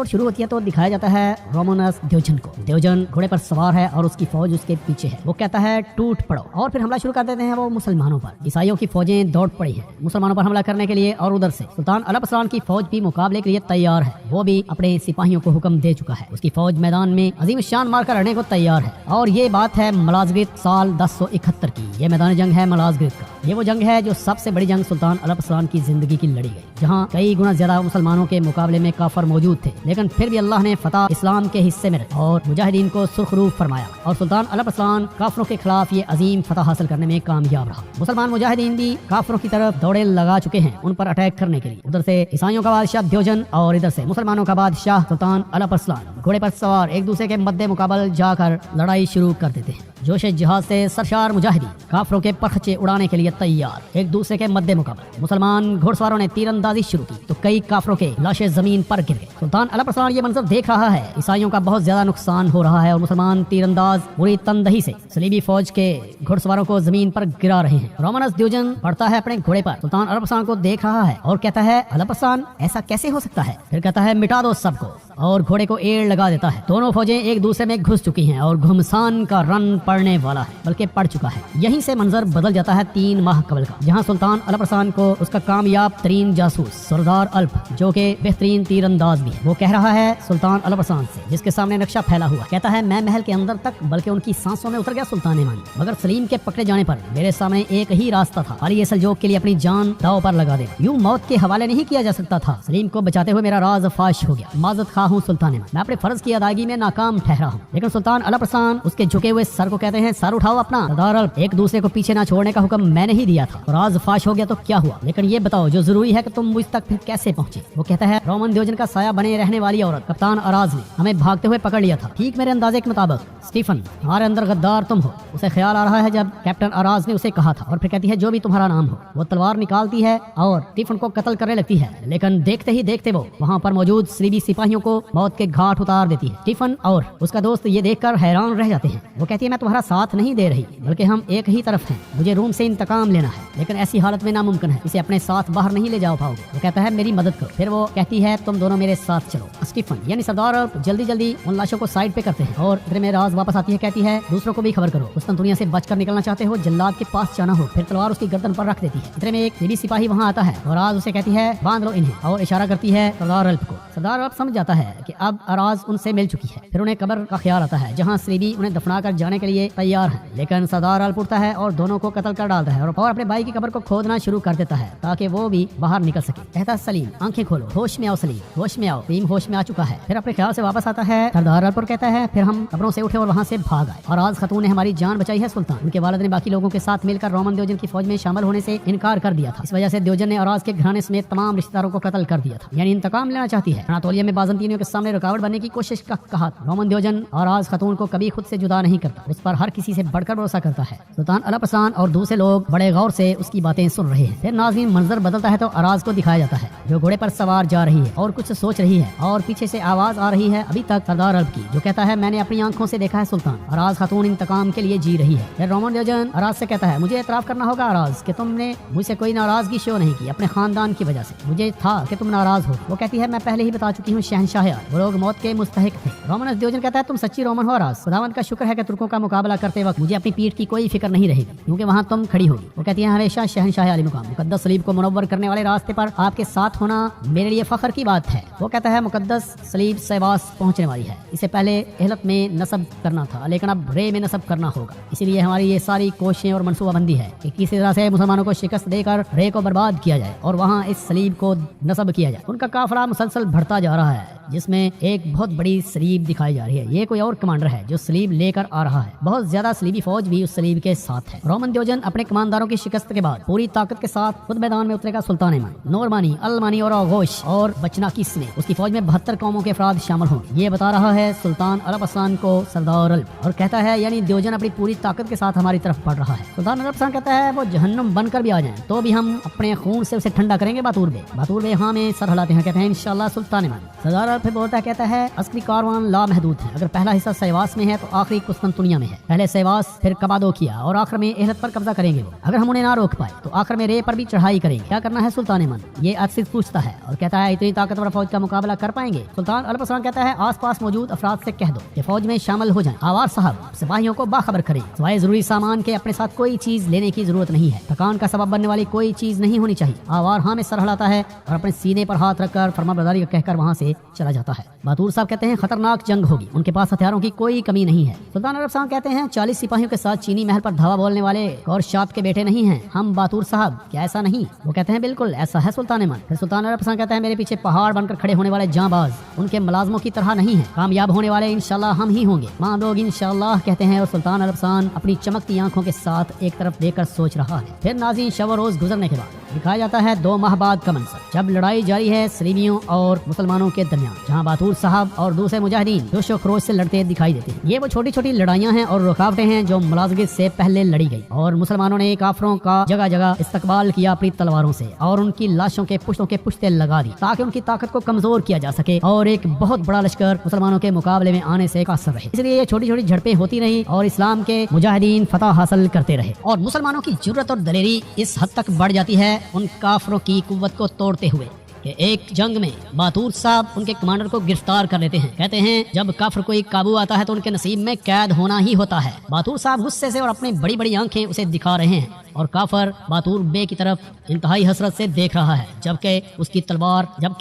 Episode شروع ہوتی ہے تو دکھایا جاتا ہے رومانس دیوجن کو. دیوجن گھوڑے پر سوار ہے اور اس کی فوج اس کے پیچھے ہے. وہ کہتا ہے ٹوٹ پڑو اور پھر حملہ شروع کر دیتے ہیں وہ مسلمانوں پر. عیسائیوں کی فوجیں دوڑ پڑی ہیں مسلمانوں پر حملہ کرنے کے لیے اور ادھر سے سلطان الپسلان کی فوج بھی مقابلے کے لیے تیار ہے. وہ بھی اپنے سپاہیوں کو حکم دے چکا ہے. اس کی فوج میدان میں عظیم شان مار کر لڑنے کو تیار ہے. اور یہ بات ہے ملازگرت سال 1071 کی. یہ میدان جنگ ہے ملازگرت کا. یہ وہ جنگ ہے جو سب سے بڑی جنگ سلطان الپسلان کی زندگی کی لڑی گئی, جہاں کئی گنا زیادہ مسلمانوں کے مقابلے میں کافر موجود تھے, لیکن پھر بھی اللہ نے فتح اسلام کے حصے میں رکھی اور مجاہدین کو سرخرو فرمایا اور سلطان الپسلان کافروں کے خلاف یہ عظیم فتح حاصل کرنے میں کامیاب رہا. مسلمان مجاہدین بھی کافروں کی طرف دوڑے لگا چکے ہیں ان پر اٹیک کرنے کے لیے. ادھر سے عیسائیوں کا بادشاہ دیوجن اور ادھر سے مسلمانوں کا بادشاہ سلطان الپسلان گھوڑے پر سوار ایک دوسرے کے مد مقابل جا کر لڑائی شروع کر دیتے ہیں. جوش جہاد سے سرشار مجاہدین کافروں کے پرخچے اڑانے کے لیے تیار ایک دوسرے کے مد مقابل. مسلمان گھوڑ سواروں نے تیر اندازی شروع کی تو کئی کافروں کے لاشیں زمین پر گر گئے. سلطان الپسلان یہ منظر دیکھ رہا ہے. عیسائیوں کا بہت زیادہ نقصان ہو رہا ہے اور مسلمان تیر انداز پوری تندہی سے صلیبی فوج کے گھوڑ سواروں کو زمین پر گرا رہے ہیں. رومانس دیوجن بڑھتا ہے اپنے گھوڑے پر سلطان الپسلان کو دیکھ رہا ہے اور کہتا ہے الپسلان ایسا کیسے ہو سکتا ہے. پھر کہتا ہے مٹا دو سب کو اور گھوڑے کو ایڑ لگا دیتا ہے. دونوں فوجیں ایک دوسرے میں گھس چکی ہیں اور گھمسان کا رن پڑنے والا ہے بلکہ پڑ چکا ہے. یہیں سے منظر بدل جاتا ہے 3 ماہ قبل کا, جہاں سلطان الپسلان کو اس کا کامیاب ترین جاسوس سردار الپ جو کہ بہترین تیر انداز بھی ہے وہ کہہ رہا ہے سلطان الپسلان سے جس کے سامنے نقشہ پھیلا ہوا. کہتا ہے میں محل کے اندر تک بلکہ ان کی سانسوں میں اتر گیا سلطان مانی, مگر سلیم کے پکڑے جانے پر میرے سامنے ایک ہی راستہ تھا, علی سلجوق کے لیے اپنی جان داؤ پر لگا دے. یوں موت کے حوالے نہیں کیا جا سکتا تھا. سلیم کو بچاتے ہوئے میرا راز فاش ہو گیا. معذرت خواہ ہوں سلطان مانی, میں اپنے فرض کی ادائیگی میں ناکام ٹھہرا ہوں. لیکن سلطان الپسلان اس کے جھکے ہوئے سر کو کہتے ہیں سر اٹھاؤ اپنا. سردار الپ ایک دوسرے کو پیچھے نہ چھوڑنے کا حکم میں نے ہی دیا تھا. راز فاش ہو گیا تو کیا ہوا, لیکن یہ بتاؤ جو ضروری ہے کہ تم مجھ تک پھر کیسے پہنچے. وہ کہتا ہے رومن دیوجن کا سایہ بنے رہنے والی عورت کپتان اراز نے ہمیں بھاگتے ہوئے پکڑ لیا تھا. ٹھیک میرے اندازے کے مطابق اسٹیفن ہمارے اندر غدار تم ہو. اسے خیال آ رہا ہے جب کیپٹن اراز نے اسے کہا تھا, اور پھر کہتی ہے جو بھی تمہارا نام ہو. وہ تلوار نکالتی ہے اور اسٹیفن کو قتل کرنے لگتی ہے, لیکن دیکھتے ہی دیکھتے وہ وہاں پر موجود صلیبی سپاہیوں کو موت کے گھاٹ اتار دیتی ہے. اسٹیفن اور اس کا دوست یہ دیکھ کر حیران رہ جاتے ہیں. وہ کہتی ہے میں تمہارا ساتھ نہیں دے رہی بلکہ ہم ایک ہی طرف ہیں. مجھے روم سے انتقام لینا ہے لیکن ایسی حالت میں ناممکن ہے, اسے اپنے ساتھ باہر نہیں لے جا پاؤ گے. وہ کہتا ہے میری مدد کرو. پھر وہ کہتی ہے تم دونوں میرے ساتھ چلو. اسٹیفن یعنی سردار جلدی جلدی ان لاشوں کو سائڈ پہ کرتے ہیں اور اتنے میں راز واپس آتی ہے. کہتی ہے دوسروں کو بھی خبر کرو, قسطنطنیہ سے بچ کر نکلنا چاہتے ہو جلاد کے پاس جانا ہو. پھر تلوار اس کی گردن پر رکھ دیتی ہے. اتنے میں ایک صلیبی سپاہی وہاں آتا ہے اور راز اسے کہتی ہے باندھ لو انہیں, اور اشارہ کرتی ہے سردار الپ کو. سردار الپ سمجھ جاتا ہے کہ اب اراز ان سے مل چکی ہے. پھر انہیں قبر کا خیال آتا ہے جہاں صلیبی انہیں دفنا کر جانے کے لیے تیار ہیں, لیکن سردار الپ اٹھتا ہے اور دونوں کو قتل کر ڈالتا ہے اور اپنے بھائی کی قبر کو کھودنا شروع کر دیتا ہے تاکہ وہ بھی باہر نکل سکے. کہتا ہے سلیم آنکھیں کھولو, ہوش میں آؤ سلیم, ہوش میں آؤ. سلیم ہوش میں آ چکا ہے. پھر اپنے خیال سے واپس آتا ہے. سردار الپ کہتا ہے پھر ہم قبروں سے اٹھے اور وہاں سے بھاگ آئے. اراز خاتون نے ہماری جان بچائی ہے سلطان. ان کے والد نے باقی لوگوں کے ساتھ مل کر رومن دیوجن کی فوج میں شامل ہونے سے انکار کر دیا تھا. اس وجہ سے دیوجن نے اراز کے گھرانے سمیت تمام رشتہ داروں کو قتل کر دیا تھا, یعنی انتقام لینا چاہتی ہے. اناطولیہ میں بازنطینیوں کے سامنے رکاوٹ بننے کی کوشش کا کہا. رومن دیوجن اراز خاتون کو کبھی خود سے جدا نہیں کرتا, اس پر ہر کسی سے بڑھ کر بھروسہ کرتا ہے. سلطان الپسلان اور دوسرے لوگ بڑے غور سے اس کی باتیں سن رہے ہیں. پھر ناظرین منظر بدلتا ہے تو اراز کو دکھایا جاتا ہے جو گھوڑے پر سوار جا رہی ہے اور کچھ سوچ رہی ہے, اور پیچھے سے آواز آ رہی ہے ابھی تک سردار الپ کی, جو کہتا ہے میں نے اپنی آنکھوں سے دیکھا ہے سلطان, اراز خاتون انتقام کے لیے جی رہی ہے. پھر رومن دیوجن اراز سے کہتا ہے مجھے اعتراف کرنا ہوگا اراز کہ تم نے مجھ سے کوئی ناراضگی شو نہیں کی اپنے خاندان کی وجہ سے. مجھے تھا کہ تم ناراض ہو. وہ کہتی ہے میں پہلے ہی بتا چکی ہوں شہنشاہ وہ لوگ موت کے مستحق تھے. رومن دیوجن کہتا ہے تم سچی رومن ہو اراز, خداوند کا شکر ہے کہ ترکوں کا مقابلہ کرتے وقت مجھے اپنی پیٹھ کی کوئی فکر نہیں رہے گی کیونکہ وہاں تم کھڑی ہوگی. وہ کہتی ہے ہمیشہ شہنشاہ علی مقام مقدس صلیب کو منور کرنے والے راستے پر آپ کے ساتھ ہونا میرے لیے فخر کی بات ہے. وہ کہتا ہے مقدس صلیب سیواس پہنچنے والی ہے, اسے پہلے اہلت میں نصب کرنا تھا لیکن اب رے میں نصب کرنا ہوگا. اسی لیے ہماری یہ ساری کوششیں اور منصوبہ بندی ہے کہ کسی طرح سے مسلمانوں کو شکست دے کر رے کو برباد کیا جائے اور وہاں اس صلیب کو نصب کیا جائے. ان کا قافلہ مسلسل بڑھتا جا رہا ہے جس میں ایک بہت بڑی صلیب دکھائی جا رہی ہے. یہ کوئی اور کمانڈر ہے جو صلیب لے کر آ رہا ہے. بہت زیادہ صلیبی فوج بھی اس صلیب کے ساتھ ہے. رومن دیوجن اپنے کمانداروں کی شکست کے بعد پوری طاقت کے ساتھ خود میدان میں اترے گا. سلطان ایمان, نورمانی, المانی اور آغوش اور بچناکی سمیت اس کی فوج میں 72 قوموں کے افراد شامل ہوں. یہ بتا رہا ہے سلطان الپسلان کو سردار الپ, اور کہتا ہے یعنی دیوجن اپنی پوری طاقت کے ساتھ ہماری طرف بڑھ رہا ہے. سلطان الپسلان کہتا ہے وہ جہنم بن کر بھی آ جائیں تو بھی ہم اپنے خون سے اسے ٹھنڈا کریں گے. باتور بے ہاں میں سر ہلاتے ہیں, کہتے ہیں انشاءاللہ سلطان ایمان. سردار الپ بولتا ہے, کہتا ہے عسکری کاروان لامحدود ہے. اگر پہلا حصہ سیواس میں ہے تو آخری قسطنطنیہ میں ہے. پہلے سیواس پھر کپادوکیا اور آخر میں اہلت پر قبضہ کریں گے. وہ اگر ہم انہیں نہ روک پائے تو آخر میں رے پر بھی چڑھائی کریں گے. کیا کرنا ہے سلطان ایمان؟ ये अक्सर पूछता है और कहता है इतनी ताकतवर फौज का मुकाबला कर पाएंगे? सुल्तान अल-बसरान कहता है आस पास मौजूद अफराद से कह दो कि फौज में शामिल हो जाएं। आवार साहब सिपाहियों को बाखबर करें, सिवाय जरूरी सामान के अपने साथ कोई चीज लेने की जरूरत नहीं है। थकान का सबब बनने वाली कोई चीज नहीं होनी चाहिए। आवार हाँ में सर हिलाता है और अपने सीने पर हाथ रखकर फरमाबरदारी कहकर वहाँ से चला जाता है। बातूर साहब कहते हैं खतरनाक जंग होगी, उनके पास हथियारों की कोई कमी नहीं है। सुल्तान अल-बसरान कहते हैं 40 सिपाहियों के साथ चीनी महल पर धावा बोलने वाले और शाप के बेटे नहीं हैं हम बातूर साहब, क्या ऐसा नहीं? वो कहते हैं बिल्कुल ऐसा है सुल्तान मन। फिर सुल्तान अल-बसरान कहते हैं मेरे पीछे पहाड़ बनकर खड़े होने वाले जांबाज उनके मुलाजमों की तरह नहीं है, कामयाब होने वाले इंशाल्लाह हम ही होंगे। वहाँ लोग इंशाल्लाह कहते हैं और सुल्तान अल-बसरान अपनी चमकती आंखों के साथ एक तरफ देखकर सोच रहा है। फिर नाज़रीन शब रोज गुजरने के बाद दिखाया जाता है 2 माह बाद का मंजर, जब लड़ाई जारी है सलीमियों और मुसलमानों के दरमियान, जहाँ बातूर साहब और दूसरे मुजाहिदीन जोश व खरोश से लड़ते दिखाई देते हैं। ये वो छोटी छोटी लड़ाइयाँ हैं और रुकावटें हैं जो मुलाज़िगत से पहले लड़ी गई और मुसलमानों ने काफरों का जगह जगह इस्तकबाल किया अपनी तलवारों से और उनकी लाशों के पुश्तों के पुश्ते लगा दी ताकि उनकी ताकत को कमजोर किया जा सके और एक बहुत बड़ा लश्कर मुसलमानों के मुकाबले में आने से कासर रहे। इसलिए ये छोटी छोटी झड़पें होती रही और इस्लाम के मुजाहिदीन फतह हासिल करते रहे और मुसलमानों की जुर्रत और दलेरी इस हद तक बढ़ जाती है उन काफरों की कुव्वत को तोड़ते हुए कि एक जंग में बातूर साहब उनके कमांडर को गिरफ्तार कर लेते हैं। कहते हैं जब काफर कोई काबू आता है तो उनके नसीब में कैद होना ही होता है। बातूर साहब गुस्से से और अपनी बड़ी बड़ी आंखें उसे दिखा रहे हैं और काफर बातूर बे की तरफ इंतहाई हसरत से देख रहा है जबकि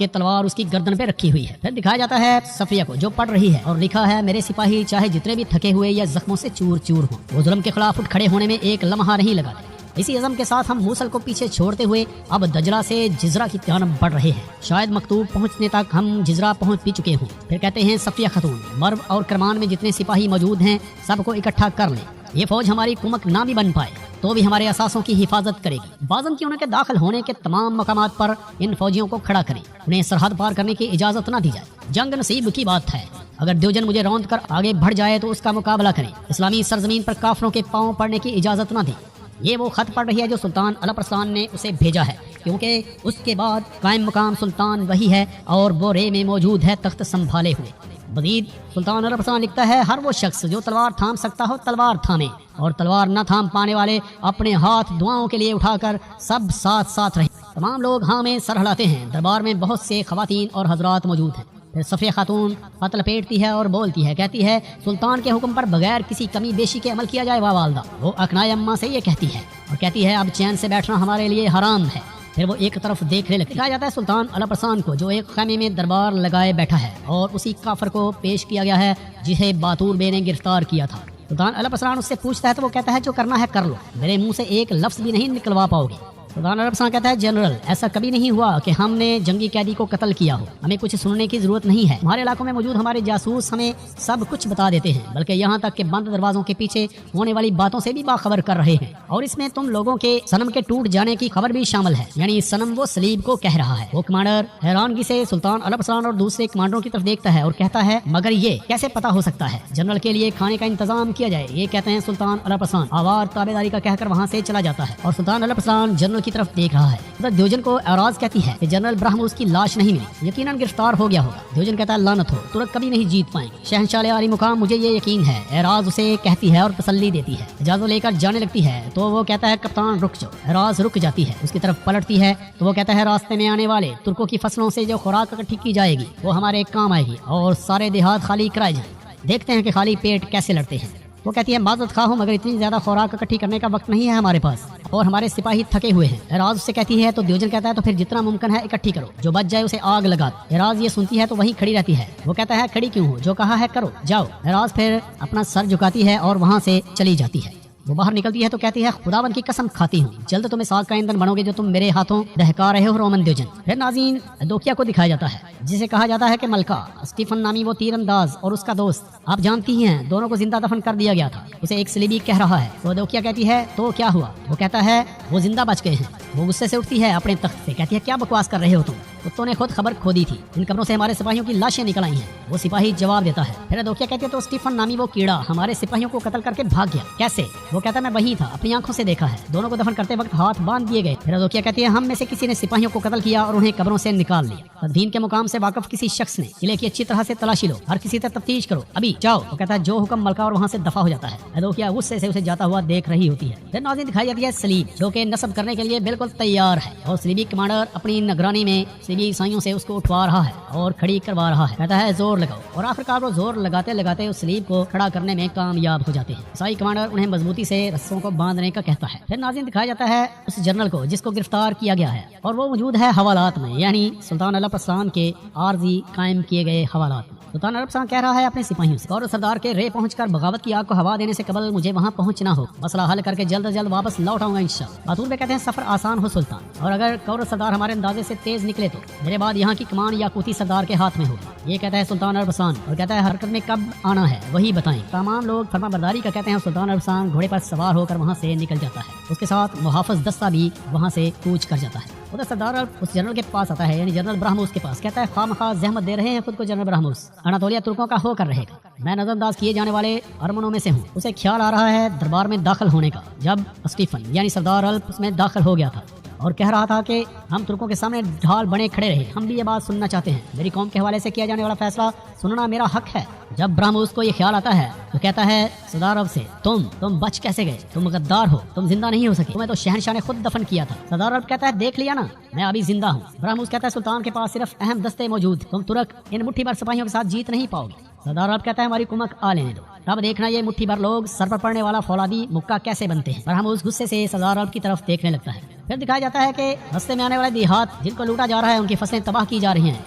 तलवार उसकी गर्दन पे रखी हुई है। फिर दिखाया जाता है सफिया को जो पढ़ रही है और लिखा है मेरे सिपाही चाहे जितने भी थके हुए या जख्मों से चूर चूर हों, वो जुल्म के खिलाफ उठ खड़े होने में एक लम्हा नहीं लगाते। इसी अज़म के साथ हम मूसल को पीछे छोड़ते हुए अब दजला से जिजरा की जानब बढ़ रहे हैं। शायद मकतूब पहुंचने तक हम जिजरा पहुंच भी चुके हों। फिर कहते हैं सफिया खतून मर्व और करमान में जितने सिपाही मौजूद हैं सबको इकट्ठा कर लें। ये फौज हमारी कुमक ना भी बन पाए तो भी हमारे असासों की हिफाजत करेगी। बाज़म की उनके दाखिल होने के तमाम मकामात पर इन फौजियों को खड़ा करें, उन्हें सरहद पार करने की इजाज़त ना दी जाए। जंग नसीब की बात है, अगर देवजन मुझे रौंद कर आगे बढ़ जाए तो उसका मुकाबला करें। इस्लामी सरजमीन पर काफरों के पांव पड़ने की इजाज़त ना दें। ये वो खत पढ़ रही है जो सुल्तान अल-बसरान ने उसे भेजा है, क्योंकि उसके बाद कायम मकाम सुल्तान वही है और वो रे में मौजूद है तख्त संभाले हुए। मज़ीद सुल्तान अल-बसरान लिखता है हर वो शख्स जो तलवार थाम सकता हो तलवार थामे और तलवार न थाम पाने वाले अपने हाथ दुआओं के लिए उठाकर सब साथ साथ रहे। तमाम लोग हाँ में सर हिलाते हैं। दरबार में बहुत से खवातीन और हजरात मौजूद हैं। फिर सफिया खातून पत लपेटती है और बोलती है, कहती है सुल्तान के हुक्म पर बगैर किसी कमी बेशी के अमल किया जाए वाह वालदा। वो अकनाय अम्मा से ये कहती है और कहती है अब चैन से बैठना हमारे लिए हराम है। फिर वो एक तरफ देखने लगती है। कहा जाता है सुल्तान अल-बसरान को जो एक खैमे में दरबार लगाए बैठा है और उसी काफर को पेश किया गया है जिसे बातूर बे ने गिरफ्तार किया था। सुल्तान अल-बसरान उससे पूछता है तो वो कहता है जो करना है कर लो, मेरे मुंह से एक लफ्ज भी नहीं निकलवा पाओगे। सुल्तान अल-बसरान कहता है जनरल ऐसा कभी नहीं हुआ कि हमने जंगी कैदी को कत्ल किया हो, हमें कुछ सुनने की जरूरत नहीं है। हमारे इलाकों में मौजूद हमारे जासूस हमें सब कुछ बता देते हैं, बल्कि यहाँ तक कि बंद दरवाजों के पीछे होने वाली बातों से भी बाखबर कर रहे हैं और इसमें तुम लोगों के सनम के टूट जाने की खबर भी शामिल है, यानी सनम वो सलीब को कह रहा है। वो कमांडर हैरानगी से सुल्तान अल-बसरान और दूसरे कमांडरों की तरफ देखता है और कहता है मगर ये कैसे पता हो सकता है? जनरल के लिए खाने का इंतजाम किया जाए, ये कहते हैं सुल्तान अल-बसरान। आवार ताबेदारी का कहकर वहाँ से चला जाता है और सुल्तान अल-बसरान जनरल की तरफ देख रहा है। देवजन को एराज कहती है कि जनरल ब्रह्म उसकी लाश नहीं मिली, यकीनन गिरफ्तार हो गया होगा। देवजन कहता है लानत हो, तुरंत कभी नहीं जीत पाएंगे शहंशाह आली मुकाम, मुझे ये यकीन है। एराज उसे कहती है और तसल्ली देती है। इजाजत लेकर जाने लगती है तो वो कहता है कप्तान रुक जाओ। एराज रुक जाती है, उसकी तरफ पलटती है तो वो कहता है रास्ते में आने वाले तुर्कों की फसलों से जो खुराक इकट्ठी की जाएगी वो हमारे काम आएगी और सारे देहात खाली कराए जाए, देखते हैं कि खाली पेट कैसे लड़ते हैं। वो कहती है माजरत खा हूं मगर इतनी ज्यादा खुराक इकट्ठी करने का वक्त नहीं है हमारे पास और हमारे सिपाही थके हुए हैं। एराज उससे कहती है तो देवजन कहता है तो फिर जितना मुमकिन है इकट्ठी करो, जो बच जाए उसे आग लगा दो। एराज ये सुनती है तो वहीं खड़ी रहती है। वो कहता है खड़ी क्यों हो, जो कहा है करो, जाओ। एराज फिर अपना सर झुकाती है और वहाँ से चली जाती है। वो बाहर निकलती है तो कहती है खुदावन की कसम खाती हूँ जल्द तुम इस आग का ईंधन बनोगे जो तुम मेरे हाथों दहका रहे हो रोमन देवजन। फिर नाज़रीन दोकिया को दिखाया जाता है जिसे कहा जाता है कि मलका स्टीफन नामी वो तीरंदाज और उसका दोस्त, आप जानती ही हैं दोनों को जिंदा दफन कर दिया गया था। उसे एक सलीबी कह रहा है तो दोकिया कहती है तो क्या हुआ? वो कहता है वो जिंदा बच गए हैं। वो गुस्से से उठती है अपने तख्त से, कहती है क्या बकवास कर रहे हो तुम, कुत्तों ने खुद खबर खो दी थी, इन कब्रों से हमारे सिपाहियों की लाशें निकल आई हैं। वो सिपाही जवाब देता है। फिर अदोकिया कहती है तो स्टीफन नामी वो कीड़ा हमारे सिपाहियों को कत्ल करके भाग गया, कैसे? वो कहता है मैं वहीं था, अपनी आंखों से देखा है, दोनों को दफन करते वक्त हाथ बांध दिए गए। फिर अदोकिया कहती है हम में से किसी ने सिपाहियों को कत्ल किया और उन्हें कब्रों से निकाल लिया। तदफीन के मुकाम से वाकिफ किसी शख्स ने किले की अच्छी तरह से तलाशी लो, हर किसी तक तफ्तीश करो, अभी जाओ। वो कहता है जो हुक्म मलका और वहाँ से दफा हो जाता है। अदोकिया गुस्से से उसे जाता हुआ देख रही होती है। फिर नाज़रीन दिखाई जाती है सलीब जो कि नस्ब करने के लिए बिल्कुल तैयार है और सलीबी कमांडर अपनी निगरानी में सलीबी ईसाइयों से उसको उठवा रहा है और खड़ी करवा रहा है। कहता है जोर लगाओ और आखिरकार वो जोर लगाते लगाते उस सलीब को खड़ा करने में कामयाब हो जाते हैं। ईसाई कमांडर उन्हें मजबूती से रस्सों को बांधने का कहता है। फिर नाज़रीन दिखाया जाता है उस जनरल को जिसको गिरफ्तार किया गया है और वो मौजूद है हवालात में, यानी सुल्तान अल्लाह के आर्जी कायम किए गए हवालात में। सुल्तान अरब कह रहा है अपने सिपाहियों से और सरदार के रे पहुंचकर बगावत की आग को हवा देने से कबल मुझे वहां पहुंचना हो, मसला हल करके जल्द अज जल्द वापस लौट आऊंगा इंशाअल्लाह। बातूर में कहते हैं सफर आसान हो सुल्तान, और अगर कौर सरदार हमारे अंदाजे से तेज निकले तो मेरे बाद यहाँ की कमान याकूती सरदार के हाथ में होगी। ये कहता है सुल्तान अरबसान और कहता है हरकत में कब आना है वही बताएं। तमाम लोग फरमा बरदारी का कहते हैं। सुल्तान अरबसान घोड़े पर सवार होकर वहाँ से निकल जाता है, उसके साथ मुहाफिज दस्ता भी वहाँ से कूच कर जाता है। उधर सरदार उस जनरल के पास आता है, यानी जनरल ब्राह्मूस के पास। कहता है खामखा जहमत दे रहे हैं खुद को जनरल ब्राह्मूस, अनातोलिया तुर्कों का होकर रहेगा। मैं नजरअंदाज किए जाने वाले अरमनों में से हूँ। उसे ख्याल आ रहा है दरबार में दाखिल होने का, जब स्टीफन यानी सरदार अल्प उसमें दाखिल हो गया था और कह रहा था कि हम तुर्कों के सामने ढाल बने खड़े रहे, हम भी ये बात सुनना चाहते हैं, मेरी कौम के हवाले से किया जाने वाला फैसला सुनना मेरा हक है। जब ब्राह्मूस को ये ख्याल आता है तो कहता है सरदार अरब से तुम बच कैसे गए? तुम गद्दार हो, तुम जिंदा नहीं हो सके, तुम्हें तो शहनशाह ने खुद दफन किया था। सरदार अरब कहता है देख लिया ना, मैं अभी जिंदा हूँ। ब्राह्मूस कहता है सुल्तान के पास सिर्फ अहम दस्ते मौजूद, तुम तुर्क इन मुट्ठी भर सिपाहियों के साथ जीत नहीं पाओगे। सरदार अरब कहता है हमारी कुमक आ लेने दो, तब देखना ये मुट्ठी भर लोग सर पर पड़ने वाला फौलादी मुक्का कैसे बनते हैं। ब्राह्मूस गुस्से से सरदार अरब की तरफ देखने लगता है। फिर दिखाया जाता है कि रास्ते में आने वाले देहात जिनको लूटा जा रहा है उनकी फसलें तबाह की जा रही हैं।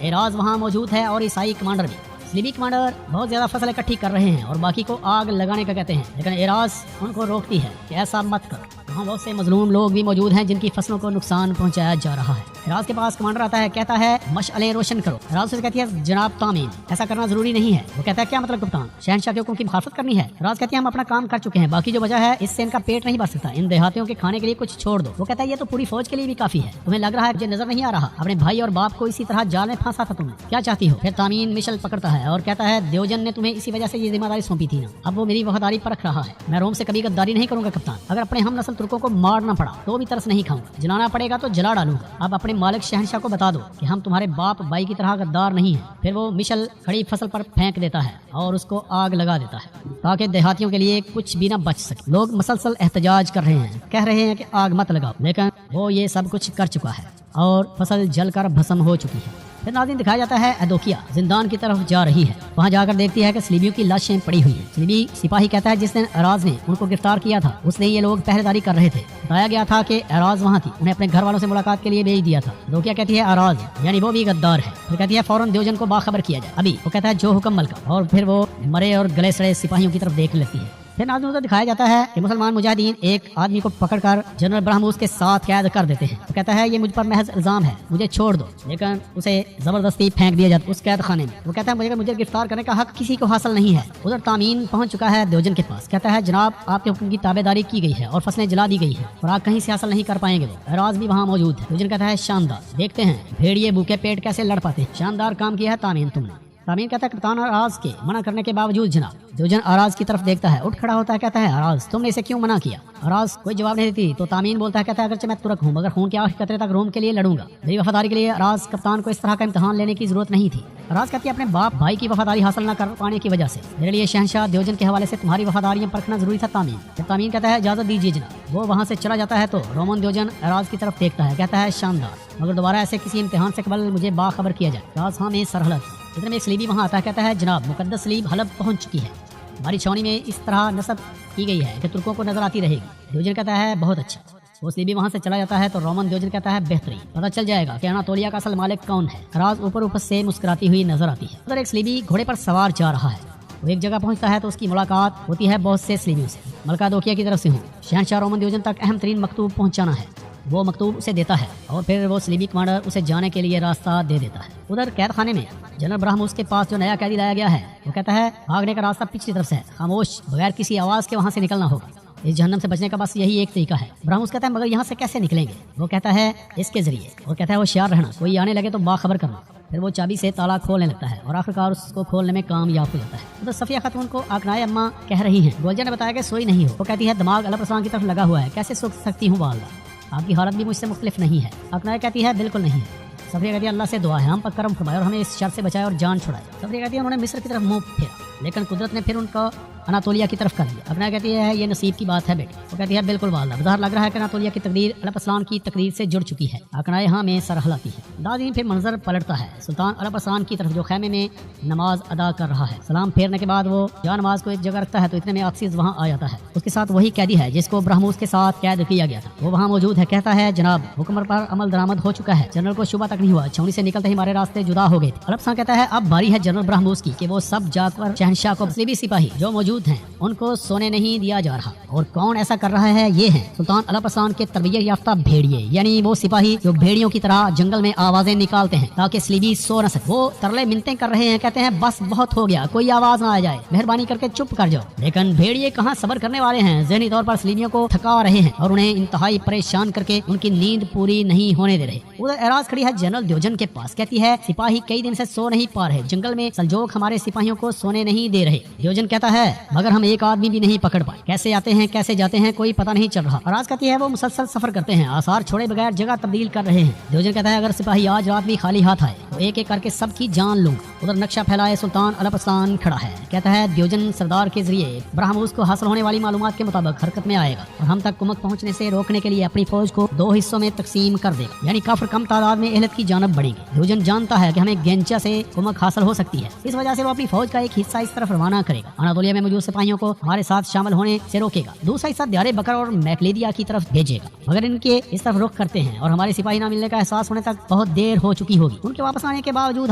एराज वहाँ मौजूद है और ईसाई कमांडर भी। सलीबी कमांडर बहुत ज्यादा फसल इकट्ठी कर रहे हैं और बाकी को आग लगाने का कहते हैं, लेकिन एराज उनको रोकती है कि ऐसा मत करो। वहाँ बहुत से मजलूम लोग भी मौजूद हैं जिनकी फसलों को नुकसान पहुंचाया जा रहा है। एराज के पास कमांडर आता है, कहता है मशअलें रोशन करो। एराज से कहती है जनाब तामीन, ऐसा करना जरूरी नहीं है। वो कहता है क्या मतलब कप्तान, शहनशाह के हुक्म की मुखालफत करनी है? एराज कहती है हम अपना काम कर चुके हैं, बाकी जो वजह है इससे इनका पेट नहीं भर सकता, इन देहातियों के खाने के लिए कुछ छोड़ दो। वो कहता है ये तो पूरी फौज के लिए भी काफी है, तुम्हें लग रहा है मुझे नजर नहीं आ रहा? अपने भाई और बाप को इसी तरह जाल में फंसा था तुमने, क्या चाहती हो? फिर तामीन मिशल पकड़ता है और कहता है देवजन ने तुम्हें इसी वजह से ये जिम्मेदारी सौंपी थी ना, अब वो मेरी वफादारी परख रहा है। मैं रोम से कभी गद्दारी नहीं करूंगा कप्तान, अगर अपने हम नस्ल तुर्कों को मारना पड़ा तो भी तरस नहीं खाऊंगा, जलाना पड़ेगा तो जला डालूंगा। अब अपने मालिक शहनशाह को बता दो कि हम तुम्हारे बाप भाई की तरह गद्दार नहीं हैं। फिर वो मिशल खड़ी फसल पर फेंक देता है और उसको आग लगा देता है ताकि देहातियों के लिए कुछ भी न बच सके। लोग मसलसल एहतजाज कर रहे हैं, कह रहे हैं कि आग मत लगाओ, लेकिन वो ये सब कुछ कर चुका है और फसल जलकर भस्म हो चुकी है। फिर नाज़रीन दिखाया जाता है अदोकिया जिंदान की तरफ जा रही है। वहाँ जाकर देखती है कि सलीबियों की लाशें पड़ी हुई हैं। सलीबी सिपाही कहता है जिस दिन एराज ने उनको गिरफ्तार किया था उसने ये लोग पहरेदारी कर रहे थे, बताया गया था कि एराज वहाँ थी, उन्हें अपने घर वालों से मुलाकात के लिए भेज दिया था। अदोकिया कहती है एराज यानी वो भी गद्दार है। फिर कहती है फौरन देवजन को बाखबर किया जाए अभी। वो कहता है जो हुक्म मलका, और फिर वो मरे और गले सड़े सिपाहियों की तरफ देख लेती है। फिर नाज़रीन उधर दिखाया जाता है कि मुसलमान मुजाहिदीन एक आदमी को पकड़कर जनरल ब्राह्मूस के साथ कैद कर देते हैं। तो कहता है ये मुझ पर महज इल्जाम है, मुझे छोड़ दो, लेकिन उसे जबरदस्ती फेंक दिया जाता उस कैद खाने में। वो कहता है मुझे गिरफ्तार करने का हक किसी को हासिल नहीं है। उधर तामीन पहुंच चुका है देवजन के पास, कहता है जनाब आपके हुक्म की ताबेदारी की गई है और फसलें जला दी गई है और आग कहीं से हासिल नहीं कर पाएंगे। वो एराज भी वहाँ मौजूद है। देवजन कहता है शानदार, देखते हैं भेड़िए भूखे पेट कैसे लड़ पाते हैं, शानदार काम किया है तामीन तुमने। तामीन कहता है कप्तान आराज के मना करने के बावजूद जनाब। देवजन आराज की तरफ देखता है, उठ खड़ा होता है, कहता है आराज तुमने इसे क्यों मना किया? आराज कोई जवाब नहीं देती तो तामीन बोलता है, कहता है अगरचे मैं तुर्क हूँ मगर खून के आखिरी कतरे तक रोम के लिए लड़ूंगा, मेरी वफादारी के लिए आराज कप्तान को इस तरह का इम्तिहान लेने की जरूरत नहीं थी। आराज कहती है अपने बाप भाई की वफादारी हासिल न कर पाने की वजह से मेरे लिए शहनशाह देवजन के हवाले से तुम्हारी वफादारियां परखना जरूरी था तामीन। जब तामीन कहता है इजाजत दीजिए जनाब। वो वहाँ से चला जाता है तो रोमन देवजन आराज की तरफ देखता है, कहता है शानदार, मगर दोबारा ऐसे किसी इम्तिहान से कबल मुझे बाखबर किया जाए। राज हाँ में सरहद इतने में एक सलीबी वहाँ आता है, कहता है जनाब मुकद्दस सलीब हलब पहुंच चुकी है, हमारी छावनी में इस तरह नस्ब की गई है कि तुर्कों को नजर आती रहेगी। देवजन कहता है बहुत अच्छा। वो सलीबी वहाँ से चला जाता है तो रोमन देवजन कहता है बेहतरीन, पता चल जाएगा कि अनातोलिया का असल मालिक कौन है। राज ऊपर से मुस्कुराती हुई नजर आती है। उधर एक सलीबी घोड़े पर सवार जा रहा है, वो एक जगह पहुंचता है तो उसकी मुलाकात होती है बहुत से सलीबियों से। मलका अदोकिया की तरफ से हूँ, शहनशाह रोमन देवजन तक अहम तरीन मकतूब पहुंचाना है। वो मकतूब उसे देता है और फिर वो सलीबी कमांडर उसे जाने के लिए रास्ता दे देता है। उधर कैद खाने में जनरल ब्राह्मूस के पास जो नया कैदी लाया गया है वो कहता है भागने का रास्ता पिछली तरफ से है, खामोश बगैर किसी आवाज के वहाँ से निकलना होगा। इस जहन्नम से बचने का बस यही एक तरीका है। ब्रह्मोस कहता है मगर यहाँ से कैसे निकलेंगे? वो कहता है इसके जरिए। वो कहता है होशियार रहना, कोई आने लगे तो बाखबर करना। फिर वो चाबी से ताला खोलने लगता है और आखिरकार उसको खोलने में कामयाब हो जाता है। तो सफिया खातून को आकनाए अम्मा कह रही हैं, गोलजा ने बताया कि सोई नहीं हो। वो कहती है दिमाग अलपरसान की तरफ लगा हुआ है, कैसे सो सकती हूँ वालदा, आपकी हालत भी मुझसे मुख्तलिफ नहीं है। आकनाए कहती है बिल्कुल नहीं है। सफिया कहती है अल्लाह से दुआ है हम पर करम फरमाए और हमें इस शर से बचाए और जान छुड़ाए। सफिया कहती है उन्होंने मिस्र की तरफ मुंह फेरा, लेकिन कुदरत ने फिर उनका अनातोलिया की तरफ कर दिया। अकनाया कहती है ये नसीब की बात है बेटी। वो कहती है बिल्कुल वालदा, बाहर लग रहा है कि अनातोलिया की तकदीर अलपरसान की तकदीर से जुड़ चुकी है। अकनाए हाँ में सर हिलाती है। दादी फिर मंजर पलटता है सुल्तान अलपरसान की तरफ जो खैमे में नमाज अदा कर रहा है। सलाम फेरने के बाद वो जहाँ नमाज को एक जगह रखता है तो इतने में अक्सीज वहाँ आ जाता है। उसके साथ वही कैदी है जिसको ब्रह्मोस के साथ कैद किया गया था, वो वहाँ मौजूद है। कहता है जनाब हुक्म पर अमल दरामद हो चुका है। जनरल को शुबा तक नहीं हुआ, छावनी से निकलते ही हमारे रास्ते जुदा हो गए थे। अलपरसान कहता है अब बारी है जनरल ब्रह्मोस की कि वो सब जाकर शहनशाह को मुस्लिमी सिपाही जो मौजूद हैं उनको सोने नहीं दिया जा रहा। और कौन ऐसा कर रहा है? ये हैं सुल्तान अलपरसान के तरबियत याफ्ता भेड़िए, यानी वो सिपाही जो भेड़ियों की तरह जंगल में आवाजें निकालते हैं ताकि स्लीबी सो न सके। वो तरले मिन्नतें कर रहे हैं, कहते हैं बस बहुत हो गया, कोई आवाज ना आ जाए, मेहरबानी करके चुप कर जाओ। लेकिन भेड़िए कहाँ सब्र करने वाले हैं, ज़हनी तौर पर स्लीबियों को थका रहे हैं और उन्हें इंतहाई परेशान करके उनकी नींद पूरी नहीं होने दे रहे। उधर एराज खड़ी है जनरल द्योजन के पास, कहती है सिपाही कई दिन से सो नहीं पा रहे, जंगल में सलजोक हमारे सिपाहियों को सोने नहीं दे रहे। द्योजन कहता है मगर हम एक आदमी भी नहीं पकड़ पाए, कैसे आते हैं कैसे जाते हैं कोई पता नहीं चल रहा। एराज कहती है वो मुसलसल सफर करते हैं, आसार छोड़े बगैर जगह तब्दील कर रहे हैं। द्योजन कहता है अगर सिपाही आज रात भी खाली हाथ आए तो एक एक करके सबकी जान लूंगा। उधर नक्शा फैलाए सुल्तान अलपरसान खड़ा है, कहता है द्योजन सरदार के जरिए ब्रह्मोस को हासिल होने वाली मालूमात के मुताबिक हरकत में आएगा और हम तक कुमक पहुंचने से रोकने के लिए अपनी फौज को 2 हिस्सों में तकसीम कर देगा, यानी काफिर कम तादाद में एहलत की जानब बढ़ेगी। द्योजन जानता है कि हमें गेंचा से कुमक हासिल हो सकती है, इस वजह से वो अपनी फौज का एक हिस्सा इस तरफ रवाना करेगा, अनातोलिया में मौजूद सिपाहियों को हमारे साथ शामिल होने से रोकेगा, दूसरा हिस्सा दियारे बकर और मैकलेदिया की तरफ भेजेगा। मगर इनके इस तरफ रुख करते हैं और हमारे सिपाही ना मिलने का एहसास होने तक बहुत देर हो चुकी होगी। उनके वापस आने के बावजूद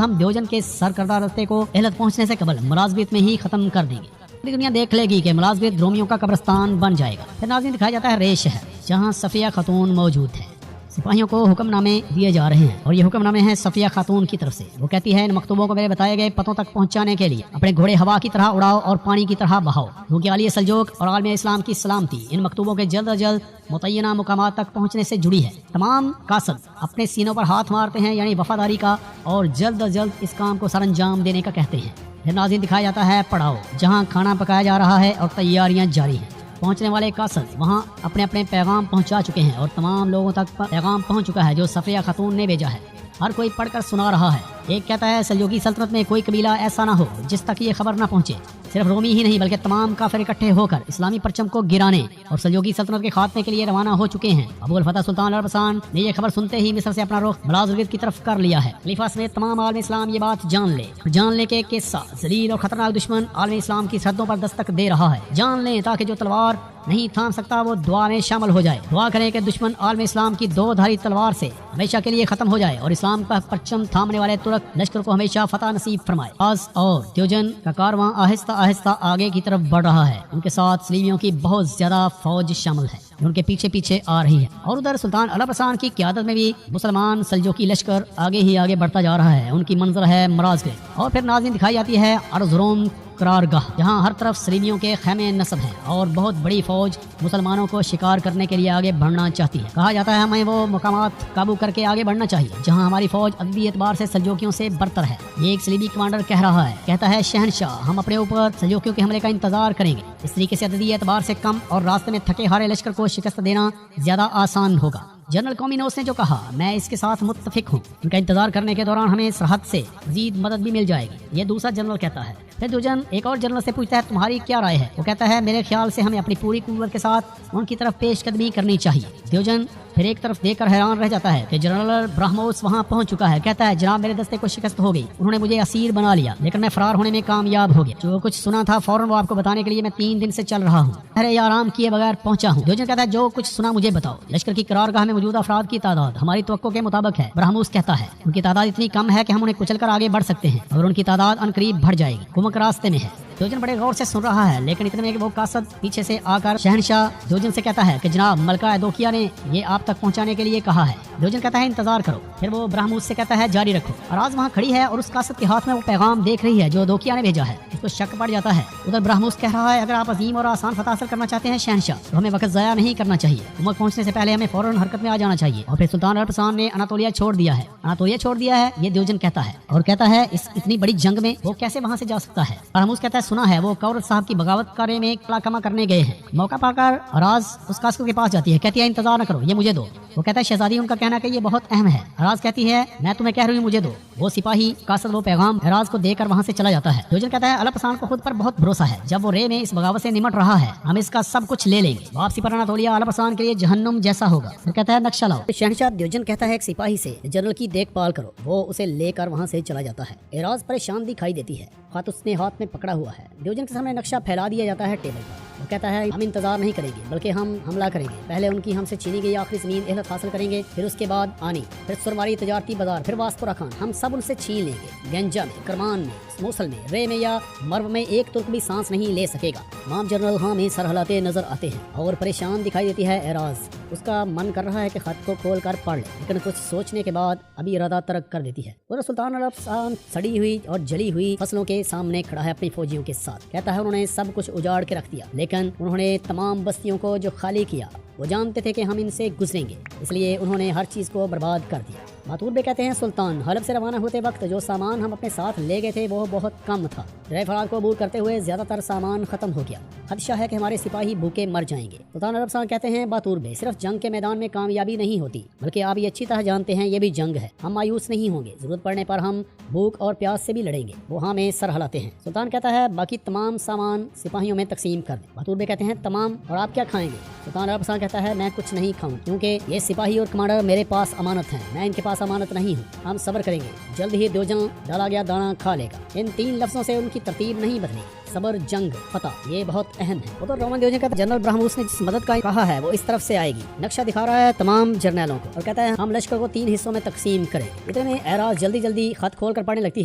हम द्योजन के सरकर्दा रास्ते को एहलत पहुंचने से कबल मुलाजबियत में ही खत्म कर देंगे। पूरी दुनिया देख लेगी कि मुलाजबियत रोमियों का कब्रिस्तान बन जाएगा। फिर नाज़रीन दिखाया जाता है रेश है जहाँ सफिया खातून मौजूद है। सिपाहियों को हुक्मनामे दिए जा रहे हैं और ये हुक्मनामे हैं सफिया खातून की तरफ से। वो कहती है इन मकतूबों को मेरे बताए गए पतों तक पहुंचाने के लिए अपने घोड़े हवा की तरह उड़ाओ और पानी की तरह बहाओ, क्योंकि आलिया सलजोक और आलम इस्लाम की सलामती इन मकतूबों के जल्द अज जल्द मुतय्यना मुकामात तक पहुंचने से जुड़ी है। तमाम कासद अपने सीनों पर हाथ मारते हैं, यानी वफादारी का, और जल्द अज जल्द इस काम को सरअंजाम देने का कहते हैं। फिर नाज़रीन दिखाया जाता है पड़ाव जहाँ खाना पकाया जा रहा है और तैयारियाँ जारी हैं। पहुंचने वाले कासद वहां अपने अपने पैगाम पहुंचा चुके हैं और तमाम लोगों तक पैगाम पहुंच चुका है जो सफिया खातून ने भेजा है। हर कोई पढ़कर सुना रहा है। एक कहता है सल्जूकी सल्तनत में कोई कबीला ऐसा ना हो जिस तक ये खबर ना पहुंचे। सिर्फ रोमी ही नहीं बल्कि तमाम काफिर इकट्ठे होकर इस्लामी परचम को गिराने और सल्जूकी सल्तनत के खात्मे के लिए रवाना हो चुके हैं। अबुल फतह सुल्तान अलपरसान ने ये खबर सुनते ही मिस्र से अपना रुख मलाज़ की तरफ कर लिया है। खलीफा समेत तमाम आलम इस्लाम ये बात जान ले के किस्सा जलील और खतरनाक दुश्मन आलम इस्लाम की सरहदों पर दस्तक दे रहा है। जान लें ताकि जो तलवार नहीं थाम सकता वो दुआ में शामिल हो जाए। दुआ करें कि दुश्मन आलम इस्लाम की 2 धारी तलवार से हमेशा के लिए खत्म हो जाए और इस्लाम का परचम थामने वाले तुर्क लश्कर को हमेशा फतह नसीब फरमाए। आज और द्योजन का कारवां आहिस्ता आहिस्ता आगे की तरफ बढ़ रहा है। उनके साथ सलीबियों की बहुत ज्यादा फौज शामिल है जो उनके पीछे पीछे आ रही है। और उधर सुल्तान अलपरसान की क़यादत में भी मुसलमान सल्जूकी लश्कर आगे ही आगे बढ़ता जा रहा है। उनकी मंजर है मराज और फिर नाज़रीन दिखाई जाती है अर्ज़रोम करारगाह, जहाँ हर तरफ सलीबियों के खैमे नस्ब हैं और बहुत बड़ी फौज मुसलमानों को शिकार करने के लिए आगे बढ़ना चाहती है। कहा जाता है हमें वो मकामात काबू करके आगे बढ़ना चाहिए जहाँ हमारी फौज अदबी एतबार से सल्जूकियों से बरतर है। ये एक सलीबी कमांडर कह रहा है, कहता है शहनशाह हम अपने ऊपर सल्जूकियों के हमले का इंतजार करेंगे। इस तरीके से अददी एतबार से कम और रास्ते में थके हारे लश्कर को शिकस्त देना ज्यादा आसान होगा। जनरल कॉमिनोस ने जो कहा मैं इसके साथ मुत्तफिक हूँ। उनका इंतजार करने के दौरान हमें सरहद से मजीद मदद भी मिल जाएगी, ये दूसरा जनरल कहता है। फिर द्योजन एक और जनरल से पूछता है तुम्हारी क्या राय है? वो कहता है मेरे ख्याल से हमें अपनी पूरी कुव्वत के साथ उनकी तरफ पेशकदमी करनी चाहिए। द्योजन फिर एक तरफ देखकर हैरान रह जाता है कि जनरल ब्रह्मोस वहां पहुंच चुका है। कहता है जनाब मेरे दस्ते को शिकस्त हो गई, उन्होंने मुझे असीर बना लिया लेकिन मैं फरार होने में कामयाब हो गया। जो कुछ सुना था फौरन वो आपको बताने के लिए मैं 3 दिन से चल रहा हूँ, अरे आराम किए बगैर पहुंचा हूँ। द्योजन कहता है जो कुछ सुना मुझे बताओ। लश्कर की करारगाह में मौजूद अफराद की तादाद हमारी तवक्को के मुताबिक है। ब्रह्मोस कहता है उनकी तादाद इतनी कम है कि हम उन्हें कुचल कर आगे बढ़ सकते हैं और उनकी तादाद अनकरीब बढ़ जाएगी। कुमक रास्ते में है। द्योजन बड़े गौर से सुन रहा है लेकिन इतने में कि वो कासद पीछे से आकर शहनशाह द्योजन से कहता है कि जनाब मलका एदोकिया ने ये आप तक पहुंचाने के लिए कहा है। देवजन कहता है इंतजार करो। फिर वो ब्रह्मोस से कहता है जारी रखो। अराज वहाँ खड़ी है और उस कासद के हाथ में वो पैगाम देख रही है जो दोकिया ने भेजा है। इसको शक पड़ जाता है। उधर ब्रह्मोस कह रहा है अगर आप अजीम और आसान फतह हासिल करना चाहते हैं शहनशाह, तो हमें वक्त ज़ाया नहीं करना चाहिए। उमर पहुंचने से पहले हमें फौरन हरकत में आ जाना चाहिए। और फिर सुल्तान अरफसान ने अनातोलिया छोड़ दिया है। अनातोलिया छोड़ दिया है ये देवजन कहता है, और कहता है इस इतनी बड़ी जंग में वो कैसे वहाँ से जा सकता है। ब्रह्मोस कहता है सुना है वो कौर साहब की बगावत करे में कमा करने गए हैं। मौका पाकर अराज उस कासद के पास जाती है, कहती है इंतजार न करो, ये मुझे दो। वो कहता है शहजादी उनका कहना कि ये बहुत अहम है। अराज कहती है मैं तुम्हें कह रही हूँ मुझे दो। वो सिपाही कासद वो पैगाम अराज को देकर वहाँ से चला जाता है। देवजन कहता है अल्पसान को खुद पर बहुत भरोसा है। जब वो रे में इस बगावत से निमट रहा है हम इसका सब कुछ ले लेंगे। वापसी पर अनातोलिया अल्पसान के लिए जहन्नुम जैसा होगा। वो कहता है नक्शा लाओ। शहनशाह देवजन कहता है एक सिपाही से जनरल की देखभाल करो। वो उसे लेकर वहाँ से चला जाता है। एराज परेशान दिखाई देती है, हाथ उसने हाथ में पकड़ा हुआ है। देवजन के सामने नक्शा फैला दिया जाता है टेबल पर। वो कहता है हम इंतजार नहीं करेंगे बल्कि हम हमला करेंगे। पहले उनकी हमसे छीनी गई आखिरी जमीन एहलत हासिल करेंगे, फिर उसके बाद आनी, फिर सुरमारी तजारती बाजार, फिर वास्को खान, हम सब उनसे छीन लेंगे। गंजा में, करमान में, मोसल में, रे में या मर्व में एक तुर्क भी सांस नहीं ले सकेगा। माम जनरल हाँ में सर हिलाते नजर आते हैं और परेशान दिखाई देती है एराज। उसका मन कर रहा है कि खत को खोल कर पढ़ ले, लेकिन कुछ सोचने के बाद अभी इरादा तर्क कर देती है। और सुल्तान अरफसान सड़ी हुई और जली हुई फसलों के सामने खड़ा है अपनी फौजियों के साथ। कहता है उन्होंने सब कुछ उजाड़ के रख दिया, लेकिन उन्होंने तमाम बस्तियों को जो खाली किया वो जानते थे कि हम इनसे गुजरेंगे, इसलिए उन्होंने हर चीज़ को बर्बाद कर दिया। मातूर बे कहते हैं सुल्तान हलब से रवाना होते वक्त जो सामान हम अपने साथ ले गए थे वो बहुत कम था। दरिया फरात को अबूर करते हुए ज्यादातर सामान खत्म हो गया। खदशा है कि हमारे सिपाही भूखे मर जाएंगे। सुल्तान अरफसान कहते हैं बातूर बे सिर्फ जंग के मैदान में कामयाबी नहीं होती, बल्कि आप ये अच्छी तरह जानते हैं ये भी जंग है। हम मायूस नहीं होंगे, जरूरत पड़ने पर हम भूख और प्यास से भी लड़ेंगे। वो हमें सर हिलाते हैं। सुल्तान कहता है बाकी तमाम सामान सिपाहियों में तकसीम कर दें। बातूर बे कहते हैं तमाम, और आप क्या खाएंगे? सुल्तान अरफसान कहता है मैं कुछ नहीं खाऊं, क्योंकि ये सिपाही और कमांडर मेरे पास अमानत हैं, मैं इनके पास अमानत नहीं हूँ। हम सब्र करेंगे, जल्द ही देवजन डाला गया दाना खा लेगा। इन 3 लफ्जों से उनकी तरतीब नहीं बदलेगी। सबर, जंग, फतह, ये बहुत अहम है। वो तो रोमन देवजन का जनरल ब्रह्मोस ने जिस मदद का कहा है वो इस तरफ से आएगी। नक्शा दिखा रहा है तमाम जर्नैलों को और कहता है हम लश्कर को 3 हिस्सों में तकसीम करेंगे। इतने में एराज जल्दी जल्दी खत खोल कर पढ़ने लगती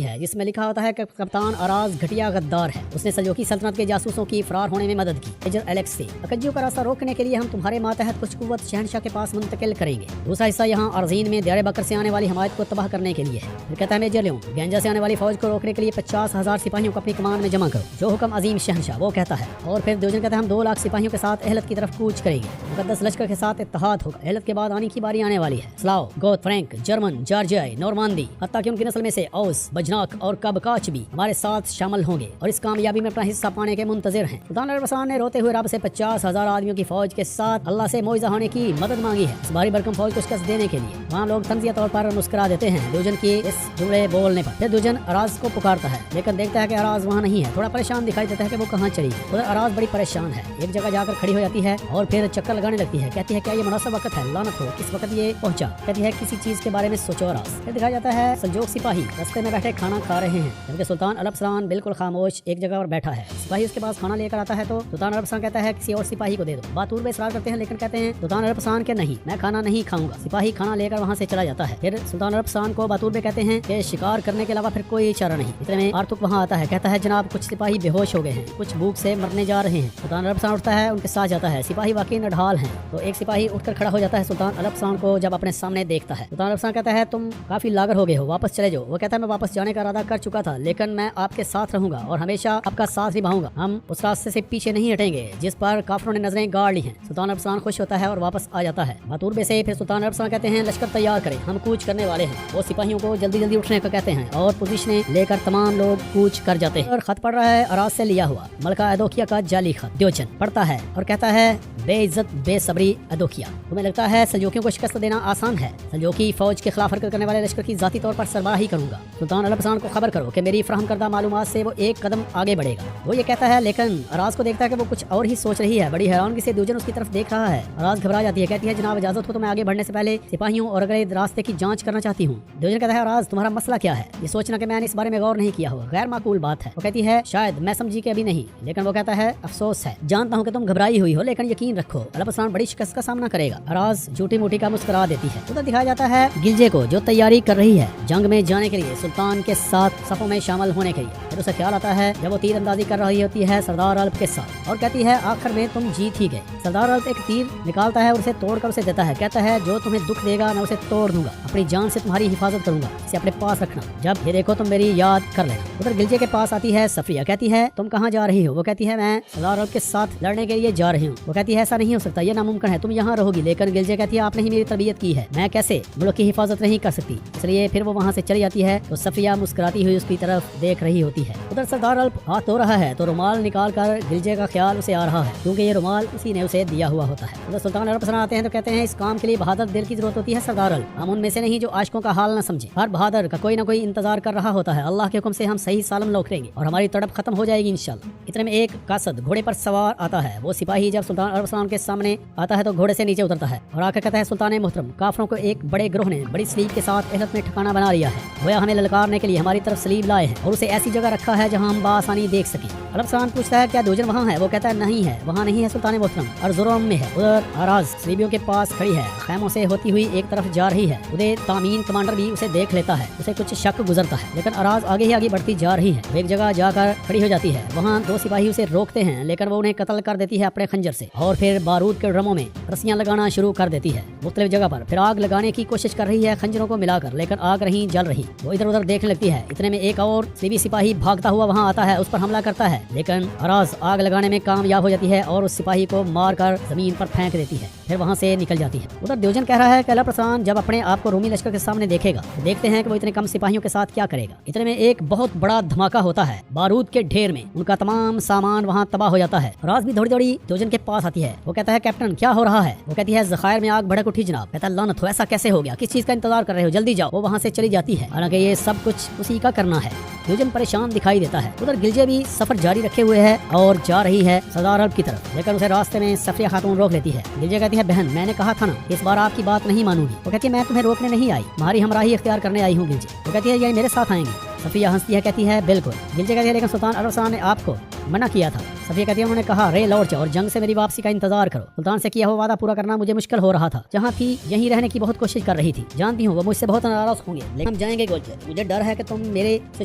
है, जिसमें लिखा होता है कि कप्तान अराज घटिया गद्दार है, उसने सल्जूकी सल्तनत के जासूसों की फरार होने में मदद की। मेजर एलेक्स से अकज्जियों का रास्ता रोकने के लिए हम तुम्हारे मातहत कुछ कुव्वत शहनशाह के पास मुंतकिल करेंगे। दूसरा हिस्सा यहाँ अर्जीन में दयारे बकर से आने वाली हमायत को तबाह करने के लिए है। फिर कहता है मेजर लियों गंजा से आने वाली फौज को रोकने के लिए 50,000 सिपाहियों को अपनी कमान में जमा करो, जो हुक्म अजीम शहनशाह वो कहता है। और फिर देवजन कहता है हम 2 लाख सिपाहियों के साथ एहलत की तरफ कूच करेंगे। मुकद्दस लश्कर के साथ इत्तेहाद होगा। एहलत के बाद आने की बारी आने वाली है। स्लाव, गोथ, फ्रैंक, जर्मन, जॉर्जियाई, नॉर्मांदी, हत्ता कि उनकी नस्ल में से औस, बजनाक और कबकाच भी हमारे साथ शामिल होंगे और इस कामयाबी में अपना हिस्सा पाने के मुंतजिर हैं। सुल्तान अरफसान ने रोते हुए रब से 50,000 आदमियों की फौज के साथ अल्लाह से मोइज़ा होने की मदद मांगी है, इस भारी भरकम फौज को शिकस्त देने के लिए। वहाँ लोग तंजिया तौर पर मुस्कुरा देते हैं देवजन की इस जुमले बोलने पर। फिर देवजन अराज को पुकारता है, लेकिन देखता है कि अराज वहाँ नहीं है। थोड़ा परेशान दिखाई देता है कि वो कहाँ चली गई। उधर अराज बड़ी परेशान है, एक जगह जाकर खड़ी हो जाती है और फिर चक्कर लगाने लगती है। कहती है क्या ये मुनासिब वक्त है? लानत हो, किस वक्त ये पहुंचा? कहती है किसी चीज के बारे में सोचो अराज। फिर दिखाया जाता है संजोग सिपाही रास्ते में बैठे खाना खा रहे हैं, जबकि सुल्तान अरफसान बिल्कुल खामोश एक जगह पर बैठा है। सिपाही उसके पास खाना लेकर आता है तो सुल्तान अरफसान कहता है किसी और सिपाही को दे दो। बातूर में इसरार करते हैं, लेकिन कहते हैं सुल्तान अरफसान के नहीं, मैं खाना नहीं खाऊंगा। सिपाही खाना लेकर वहाँ से चला जाता है। फिर सुल्तान अरफसान को बातूर में कहते हैं कि शिकार करने के अलावा फिर कोई चारा नहीं। इतने में आर्तुक वहाँ आता है, कहता है जनाब कुछ सिपाही बेहोश हो गए हैं, कुछ भूख से मरने जा रहे हैं। सुल्तान अरफसान उठता है, उनके साथ जाता है। सिपाही वाकई नढाल हैं, तो एक सिपाही उठकर खड़ा हो जाता है। सुल्तान अरफसान को जब अपने सामने देखता है, सुल्तान अरफसान कहता है तुम काफी लागर हो गए हो, वापस चले जाओ। वो कहता है मैं वापस जाने का इरादा कर चुका था, लेकिन मैं आपके साथ रहूंगा और हमेशा आपका साथ निभाऊंगा। हम उस रास्ते से पीछे नहीं हटेंगे जिस पर काफिरों ने नजरें गाड़ ली हैं। सुल्तान अरफसान खुश होता है और वापस आ जाता है। बातूर बे से फिर सुल्तान अरफसान कहते हैं लश्कर तैयार करें, हम कूच करने वाले हैं। वो सिपाहियों को जल्दी जल्दी उठने का कहते हैं और पोजीशनें लेकर तमाम लोग कूच कर जाते हैं। और खत पढ़ रहा है अराज से लिया हुआ मलका अदोकिया का जाली खत। देवजन पढ़ता है और कहता है बेइज्जत बेसब्री अदोकिया, तुम्हें लगता है सल्जूकियों को शिकस्त देना आसान है? सल्जूकी फौज के खिलाफ हरकत करने वाले लश्कर की जाती तौर पर सरबराही करूंगा। सुल्तान अरफसान को खबर करो कि मेरी फराहम करदा मालूमात से वो एक कदम आगे बढ़ेगा। वो ये कहता है, लेकिन अराज को देखता है कि वो कुछ और ही सोच रही है। बड़ी हैरानगी से देवजन उसकी तरफ देख रहा है। अराज घबरा जाती है, कहती है जनाब इजाजत हो तो मैं आगे बढ़ने से पहले सिपाहियों और अगले रास्ते की जांच करना चाहती हूँ। देवजन कहता है अराज तुम्हारा मसला क्या है? ये सोचना कि मैंने इस बारे में गौर नहीं किया हो गैर माकूल बात है। वो कहती है शायद मैं समझी के अभी नहीं, लेकिन वो कहता है अफसोस है, जानता हूँ कि तुम घबराई हुई हो, लेकिन यकीन रखो अरफसान बड़ी शिकस्त का सामना करेगा। अराज झूठी मूठी का मुस्कुरा देती है। उधर दिखाया जाता है गिलजे को जो तैयारी कर रही है जंग में जाने के लिए, सुल्तान के साथ सफों में शामिल होने के लिए। پھر اسے خیال آتا ہے جب وہ تیر اندازی کر رہی ہوتی ہے سردار الپ کے ساتھ اور کہتی ہے آخر میں تم جیت ہی گئے۔ سردار الپ ایک تیر نکالتا ہے اور اسے توڑ کر اسے دیتا ہے، کہتا ہے جو تمہیں دکھ دے گا میں اسے توڑ دوں گا، اپنی جان سے تمہاری حفاظت کروں گا، اسے اپنے پاس رکھنا، جب یہ دیکھو تم میری یاد کر لینا۔ ادھر گلجے کے پاس آتی ہے صفیہ، کہتی ہے تم کہاں جا رہی ہو؟ وہ کہتی ہے میں سردار الپ کے ساتھ لڑنے کے لیے جا رہی ہوں۔ وہ کہتی ہے ایسا نہیں ہو سکتا، یہ ناممکن ہے، تم یہاں رہو گی، لیکن گلجے کہتی ہے آپ نے ہی میری تربیت کی ہے، میں کیسے ملک کی حفاظت نہیں کر سکتی، اس لیے پھر وہ وہاں سے چلی جاتی ہے تو صفیہ مسکراتی ہوئی اس کی طرف دیکھ رہی ہوتی ہے۔ ادھر سردار الپ ہاتھ دھو رہا ہے تو رومال نکال کر گلجے کا خیال اسے آ رہا ہے کیونکہ یہ رومال اسی نے اسے دیا ہوا ہوتا ہے۔ ادھر سلطان عرب پسند آتے ہیں تو کہتے ہیں اس کام کے لیے بہادر دل کی ضرورت ہوتی ہے سردار الپ، ہم ان میں سے نہیں جو عاشقوں کا حال نہ سمجھے، ہر بہادر کا کوئی نہ کوئی انتظار کر رہا ہوتا ہے، اللہ کے حکم سے ہم صحیح سالم لوٹیں گے اور ہماری تڑپ ختم ہو جائے گی انشاءاللہ۔ اتنے میں ایک قاصد گھوڑے پر سوار آتا ہے، وہ سپاہی جب سلطان عرب کے سامنے آتا ہے تو گھوڑے سے نیچے اترتا ہے اور آ کر کہتا ہے سلطان محترم، کافروں کو ایک بڑے گروہ نے بڑی سلیب کے ساتھ احلت میں ٹھکانہ بنا لیا ہے، گویا ہمیں للکارنے کے لیے ہماری طرف سلیب لائے ہیں اور اسے ایسی جگہ رکھا ہے جہاں ہم بآسانی دیکھ سکیں۔ عرب پوچھتا ہے کیا دوجن وہاں ہے؟ وہ کہتا ہے نہیں ہے، وہاں نہیں ہے سلطان محترم، ارزورم میں ہے۔ ادھر اراز سلیبیوں کے پاس کھڑی ہے، خیموں سے ہوتی ہوئی ایک طرف جا رہی ہے، ادھر تامین کمانڈر بھی اسے دیکھ لیتا ہے، اسے کچھ شک گزرتا ہے لیکن اراز آگے ہی آگے بڑھتی جا رہی ہے، وہ ایک جگہ جا کر کھڑی ہو جاتی ہے، وہاں دو سپاہی اسے روکتے ہیں لیکن وہ انہیں قتل کر دیتی ہے اپنے خنجر سے اور پھر بارود کے ڈرموں میں رسیاں لگانا شروع کر دیتی ہے مختلف جگہ پر، پھر آگ لگانے کی کوشش کر رہی ہے خنجروں کو ملا کر لیکن آگ نہیں جل رہی، وہ ادھر ادھر دیکھنے لگتی ہے۔ اتنے میں ایک اور سلیبی سپاہی بھاگتا ہوا وہاں آتا ہے، اس پر حملہ کرتا ہے لیکن اراز آگ لگانے میں کامیاب ہو جاتی ہے اور اس سپاہی کو مار کر زمین پر پھینک دیتی ہے، پھر وہاں سے نکل جاتی ہے۔ ادھر دیوجن کہہ رہا ہے کہ الپرسان جب اپنے آپ کو رومی لشکر کے سامنے دیکھے گا تو دیکھتے ہیں کہ وہ اتنے کم سپاہیوں کے ساتھ کیا کرے گا۔ اتنے میں ایک بہت بڑا دھماکہ ہوتا ہے، بارود کے ڈھیر میں ان کا تمام سامان وہاں تباہ ہو جاتا ہے۔ راز بھی دوڑی دوڑی دیوجن کے پاس آتی ہے، وہ کہتا ہے کیپٹن کیا ہو رہا ہے؟ وہ کہتی ہے ذخائر میں آگ بھڑک اٹھی جناب۔ کہتا ہے لعنت ہو، ایسا کیسے ہو گیا؟ کس چیز کا انتظار کر رہے ہو؟ جلدی جاؤ۔ وہ وہاں سے چلی جاتی ہے، حالانکہ یہ سب کچھ اسی کا کرنا ہے۔ دیوجن پریشان دکھائی دیتا ہے۔ ادھر گلجے بھی سفر جاری رکھے ہوئے ہے اور جا رہی ہے سردار الپ کی طرف، لیکن اسے راستے میں صفیہ خاتون روک لیتی ہے۔ گلجے کہتی ہے بہن میں نے کہا تھا نا اس بار آپ کی بات نہیں مانوں گی۔ وہ کہتی ہے میں تمہیں روکنے نہیں آئی، تمہاری ہمراہی اختیار کرنے آئی ہوں گلجے۔ وہ کہتی ہے یعنی میرے ساتھ آئیں گے؟ صفیہ ہنستی ہے، کہتی ہے بالکل۔ گلجے کہتی ہے لیکن سلطان عرب نے آپ کو منع کیا تھا۔ صفیہ کہتی ہے انہوں نے کہا رے لوٹ جاؤ اور جنگ سے میری واپسی کا انتظار کرو، سلطان سے کیا ہوا وعدہ پورا کرنا مجھے مشکل ہو رہا تھا، جہاں تھی یہیں رہنے کی بہت کوشش کر رہی تھی، جانتی ہوں وہ مجھ سے بہت ناراض ہوں گے لیکن ہم جائیں گے گلجے، مجھے ڈر ہے کہ تم میرے سے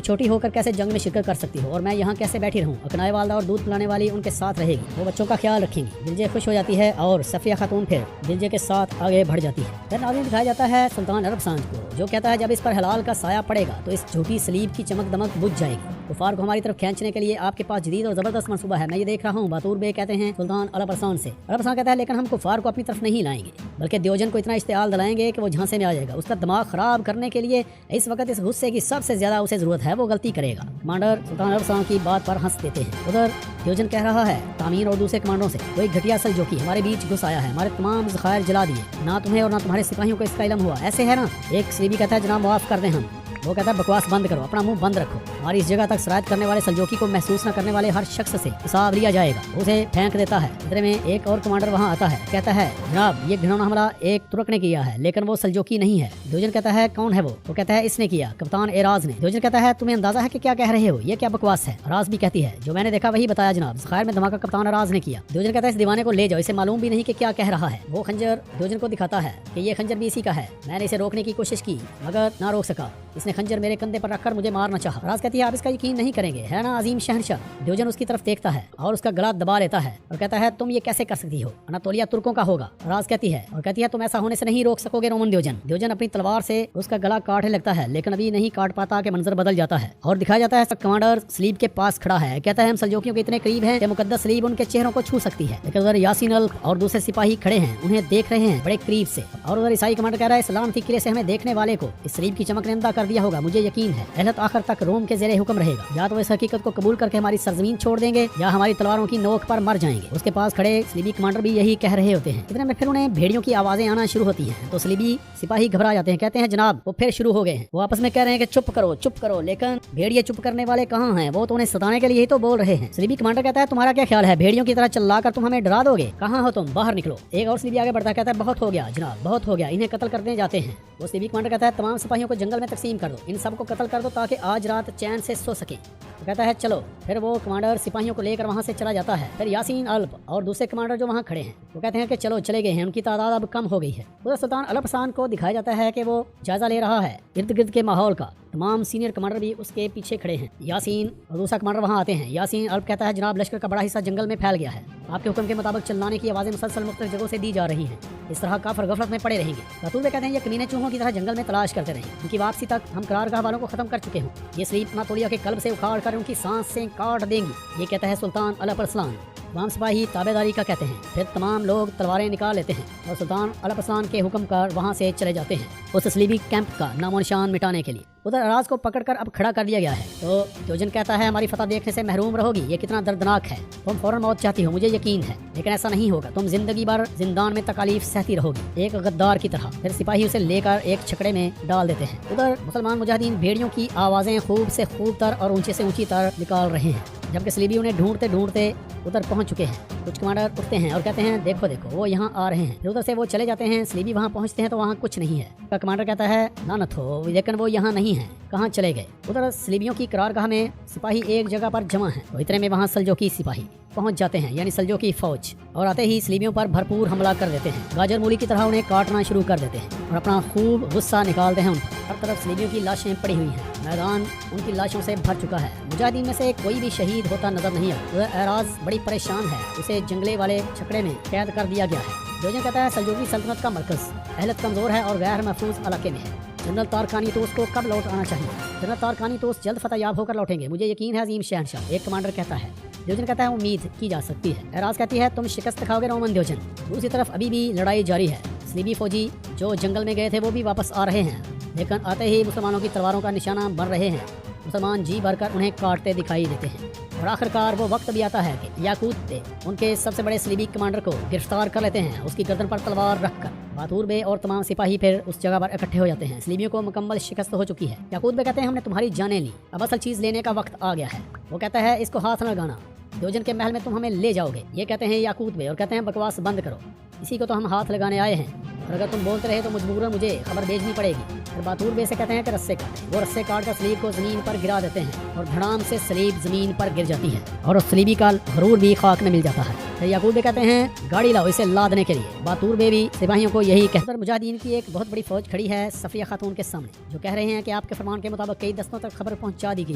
چھوٹی ہو کر کیسے جنگ میں شرکت کر سکتی ہو اور میں یہاں کیسے بیٹھی رہوں۔ اکنائے والدہ اور دودھ پلانے والی ان کے ساتھ رہے گی، وہ بچوں کا خیال رکھیں گی۔ گلجے خوش ہو جاتی ہے اور صفیہ خاتون پھر گلجے کے ساتھ آگے بڑھ جاتی ہے۔ پھر ناظرین دکھایا جاتا ہے سلطان عرب کو، جو کہتا ہے جب اس پر حلال کا سایہ پڑے گا تو اس جھوٹی سلیب کی چمک دمک بجھ جائے گی، کفار کو ہماری طرف کھینچنے کے لیے آپ کے پاس جدید اور زبردست منصوبہ ہے، میں یہ دیکھ رہا ہوں۔ باتور بے کہتے ہیں سلطان الپرسان سے، الپرسان کہتا ہے لیکن ہم کفار کو اپنی طرف نہیں لائیں گے بلکہ دیوجن کو اتنا اشتعال دلائیں گے کہ وہ جھانسے میں آ جائے گا، اس کا دماغ خراب کرنے کے لیے اس وقت اس غصے کی سب سے زیادہ اسے ضرورت ہے، وہ غلطی کرے گا۔ کمانڈر سلطان الپرسان کی بات پر ہنس دیتے ہیں۔ ادھر دیوجن کہہ رہا ہے تعمیر اور دوسرے کمانڈروں سے کوئی گھٹیا سلجوقی ہمارے بیچ گھس آیا ہے، ہمارے تمام ذخائر جلا دیے، نہ تمہیں اور نہ تمہارے سپاہیوں کو اس کا علم ہوا، ایسے ہے نا؟ ایک سلیبی کہتا ہے جناب معاف کر دیں ہم۔ وہ کہتا ہے بکواس بند کرو، اپنا منہ بند رکھو، ہماری اس جگہ تک سرایت کرنے والے سلجوقی کو محسوس نہ کرنے والے ہر شخص سے حساب لیا جائے گا، اسے پھینک دیتا ہے۔ ادھر میں ایک اور کمانڈر وہاں آتا ہے، کہتا ہے جناب یہ گھنونا حملہ ایک ترک نے کیا ہے لیکن وہ سلجوقی نہیں ہے۔ دیوجن کہتا ہے کون ہے وہ کہتا ہے اس نے کیا، کپتان اراز نے۔ دیوجن کہتا ہے تمہیں اندازہ ہے کہ کیا کہہ رہے ہو، یہ کیا بکواس ہے؟ اراز بھی کہتی ہے جو میں نے دیکھا وہی بتایا جناب، ذخائر میں دھماکہ کپتان اراز نے کیا۔ دیوجن کہتا ہے اس دیوانے کو لے جاؤ، اسے معلوم بھی نہیں کہ کیا کہہ رہا ہے۔ وہ خنجر دیوجن کو دکھاتا ہے کہ یہ خنجر بھی اسی کا ہے، میں نے اسے روکنے کی کوشش کی مگر نہ روک سکا، اس نے خنجر میرے کندھے پر رکھ کر مجھے مارنا چاہا۔ راز کہتی ہے آپ اس کا یقین نہیں کریں گے، ہے نا عظیم شہنشاہ؟ دیوجن اس کی طرف دیکھتا ہے اور اس کا گلا دبا لیتا ہے اور کہتا ہے تم یہ کیسے کر سکتی ہو، اناطولیہ ترکوں کا ہوگا۔ راز کہتی ہے تم ایسا ہونے سے نہیں روک سکو گے رومن دیوجن۔ دیوجن اپنی تلوار سے اس کا گلا کاٹنے لگتا ہے لیکن ابھی نہیں کاٹ پاتا کہ منظر بدل جاتا ہے اور دکھایا جاتا ہے کمانڈر سلیب کے پاس کھڑا ہے، کہتا ہے ہم سلجوکیوں کے اتنے قریب ہیں کہ مقدس سلیب ان کے چہروں کو چھو سکتی ہے، لیکن ادھر یاسین الپ اور دوسرے سپاہی کھڑے ہیں، انہیں دیکھ رہے ہیں بڑے قریب سے، اور ادھر عیسائی کمانڈر کہہ رہا ہے سلام کی قلعے سے ہمیں دیکھنے والے کو اس سلیب کی چمک نے اندھا کر دیا ہوگا، مجھے یقین ہے اہلت آخر تک روم کے زیر حکم رہے گا، یا تو وہ اس حقیقت کو قبول کر کے ہماری سرزمین چھوڑ دیں گے یا ہماری تلواروں کی نوک پر مر جائیں گے۔ اس کے پاس کھڑے سلیبی کمانڈر بھی یہی کہہ رہے ہوتے ہیں۔ اتنے میں پھر انہیں بھیڑیوں کی آوازیں آنا شروع ہوتی ہیں تو سلیبی سپاہی گھبرا جاتے ہیں، کہتے ہیں جناب وہ پھر شروع ہو گئے ہیں۔ وہ آپس میں کہہ رہے ہیں کہ چپ کرو، لیکن بھیڑیے چپ کرنے والے کہاں ہیں، وہ تو انہیں ستانے کے لیے ہی تو بول رہے ہیں۔ سلیبی کمانڈر کہتا ہے تمہارا کیا خیال ہے، بھیڑیوں کی طرح چلا کر تم ہمیں ڈرا دو گے؟ کہاں ہو تم، باہر نکلو۔ ایک اور سلیبی آگے بڑھتا ہے، کہتا ہے بہت ہو گیا جناب، بہت ہو گیا، انہیں قتل کرنے جاتے ہیں۔ وہ سلیبی کمانڈر کہتا ہے تمام سپاہیوں کو جنگل میں تقسیم کر دو، ان سب کو قتل کر دو تاکہ آج رات چین سے سو سکیں۔ وہ کہتا ہے چلو، پھر وہ کمانڈر سپاہیوں کو لے کر وہاں سے چلا جاتا ہے۔ پھر یاسین الپ اور دوسرے کمانڈر جو وہاں کھڑے ہیں وہ کہتے ہیں کہ چلو چلے گئے ہیں، ان کی تعداد اب کم ہو گئی ہے۔ ادھر سلطان الپسان کو دکھایا جاتا ہے کہ وہ جائزہ لے رہا ہے ارد گرد کے ماحول کا، तमाम सीनियर कमांडर भी उसके पीछे खड़े हैं। यासीन और दूसरा कमांडर वहाँ आते हैं। यासीन अल्प कहता है जनाब लश्कर का बड़ा हिस्सा जंगल में फैल गया है, आपके हुक्म के मुताबिक चलाने की आवाज़ें मुसलसल मुख्तलिफ जगहों से दी जा रही हैं, इस तरह काफिर गफलत में पड़े रहेंगे। रतूल कहते हैं ये कमीने चूहों की तरह जंगल में तलाश करते रहें, उनकी वापसी तक हम करारगाह वालों को खत्म कर चुके हों, ये स्लीप अनातोलिया के कल्ब से उखाड़ कर उनकी सांस से काट देंगी, ये कहता है सुल्तान अलपरसलान। तमाम सिपाही ताबेदारी का कहते हैं। फिर तमाम लोग तलवारें निकाल लेते हैं और सुल्तान अलपरसलान के हुक्म कर वहाँ से चले जाते हैं उस सलीबी कैंप का नामो निशान मिटाने के लिए। उधर अराज को पकड़कर अब खड़ा कर दिया गया है। तो द्योजन कहता है हमारी फतह देखने से महरूम रहोगी, ये कितना दर्दनाक है। तुम फौरन मौत चाहती हो, मुझे यकीन है, लेकिन ऐसा नहीं होगा। तुम जिंदगी भर जिंदान में तकालीफ सहती रहोगी, एक गद्दार की तरह। फिर सिपाही उसे लेकर एक छकड़े में डाल देते हैं। उधर मुसलमान मुजाहिदीन भेड़ियों की आवाज़ें खूब से खूब तर और ऊंचे से ऊंची तर निकाल रहे हैं, जबकि सलीबी उन्हें ढूंढते ढूंढते उधर पहुंच चुके हैं। कुछ कमांडर उठते हैं और कहते हैं देखो देखो वो यहाँ आ रहे हैं। फिर उधर से वो चले जाते हैं। सलीबी वहाँ पहुँचते हैं तो वहाँ कुछ नहीं है। का कमांडर कहता है लानत हो, लेकिन वो यहाँ नहीं है, कहाँ चले गए। उधर सलीबियों की करारगाह में सिपाही एक जगह पर जमा है, तो इतने में वहाँ सल्जोकी सिपाही पहुंच जाते हैं, यानी सल्जोकी फौज, और आते ही सलीबियों पर भरपूर हमला कर देते हैं। गाजर मूली की तरह उन्हें काटना शुरू कर देते हैं और अपना खूब गुस्सा निकालते हैं उन पर। हर तरफ सलीबियों की लाशें पड़ी हुई हैं, मैदान उनकी लाशों से भर चुका है। मुजाहिदीन में से कोई भी शहीद होता नजर नहीं आता। उधर एराज बड़ी परेशान है, उसे जंगले वाले छकड़े में कैद कर दिया गया है। द्योजन कहता है सल्जोकी सल्तनत का मरकज अहलत कमजोर है और गैर महफूज इलाके में है। जनरल तारकानी तो उसको कब लौट आना चाहिए? जनरल तारकानी तो जल्द फतहयाब होकर लौटेंगे, मुझे यकीन है अजीम शहनशाह, एक कमांडर कहता है। द्योजन कहता है उम्मीद की जा सकती है। एराज कहती है तुम शिकस्त खाओगे रोमन द्योजन। दूसरी तरफ अभी भी लड़ाई जारी है। सलीबी फौजी जो जंगल में गए थे वो भी वापस आ रहे हैं, लेकिन आते ही मुसलमानों की तलवारों का निशाना बन रहे हैं। मुसलमान जी भरकर उन्हें काटते दिखाई देते हैं और आखिरकार वो वक्त भी आता है कि याकूत उनके सबसे बड़े सलीबी कमांडर को गिरफ्तार कर लेते हैं, उसकी गर्दन पर तलवार रखकर। बातूर बे और तमाम सिपाही फिर उस जगह पर इकट्ठे हो जाते हैं। सलीबियों को मुकम्मल शिकस्त हो चुकी है। याकूत बे कहते हैं हमने तुम्हारी जानें ली, अब असल चीज लेने का वक्त आ गया है। वो कहता है इसको हाथ न लगाना, द्योजन के महल में तुम हमें ले जाओगे, ये कहते हैं याकूत बे, और कहते हैं बकवास बंद करो, इसी को तो हम हाथ लगाने आए हैं, और अगर तुम बोलते रहे तो मजबूरन मुझे खबर भेजनी पड़ेगी। और बातूर बे से कहते हैं कि रस्से काटें। वो रस्से काट कर सलीब को जमीन पर गिरा देते हैं और धड़ाम से सलीब जमीन पर गिर जाती है और उस सलीबी का गरूर भी खाक में मिल जाता है। फिर याकूब बे कहते हैं गाड़ी लाओ इसे लादने के लिए। बातूर बे भी सिपाहियों को यही कहकर मुजाहिदीन की एक बहुत बड़ी फौज खड़ी है सफिया खातून के सामने, जो कह रहे हैं कि आपके फरमान के मुताबिक कई दस्तों तक खबर पहुंचा दी गई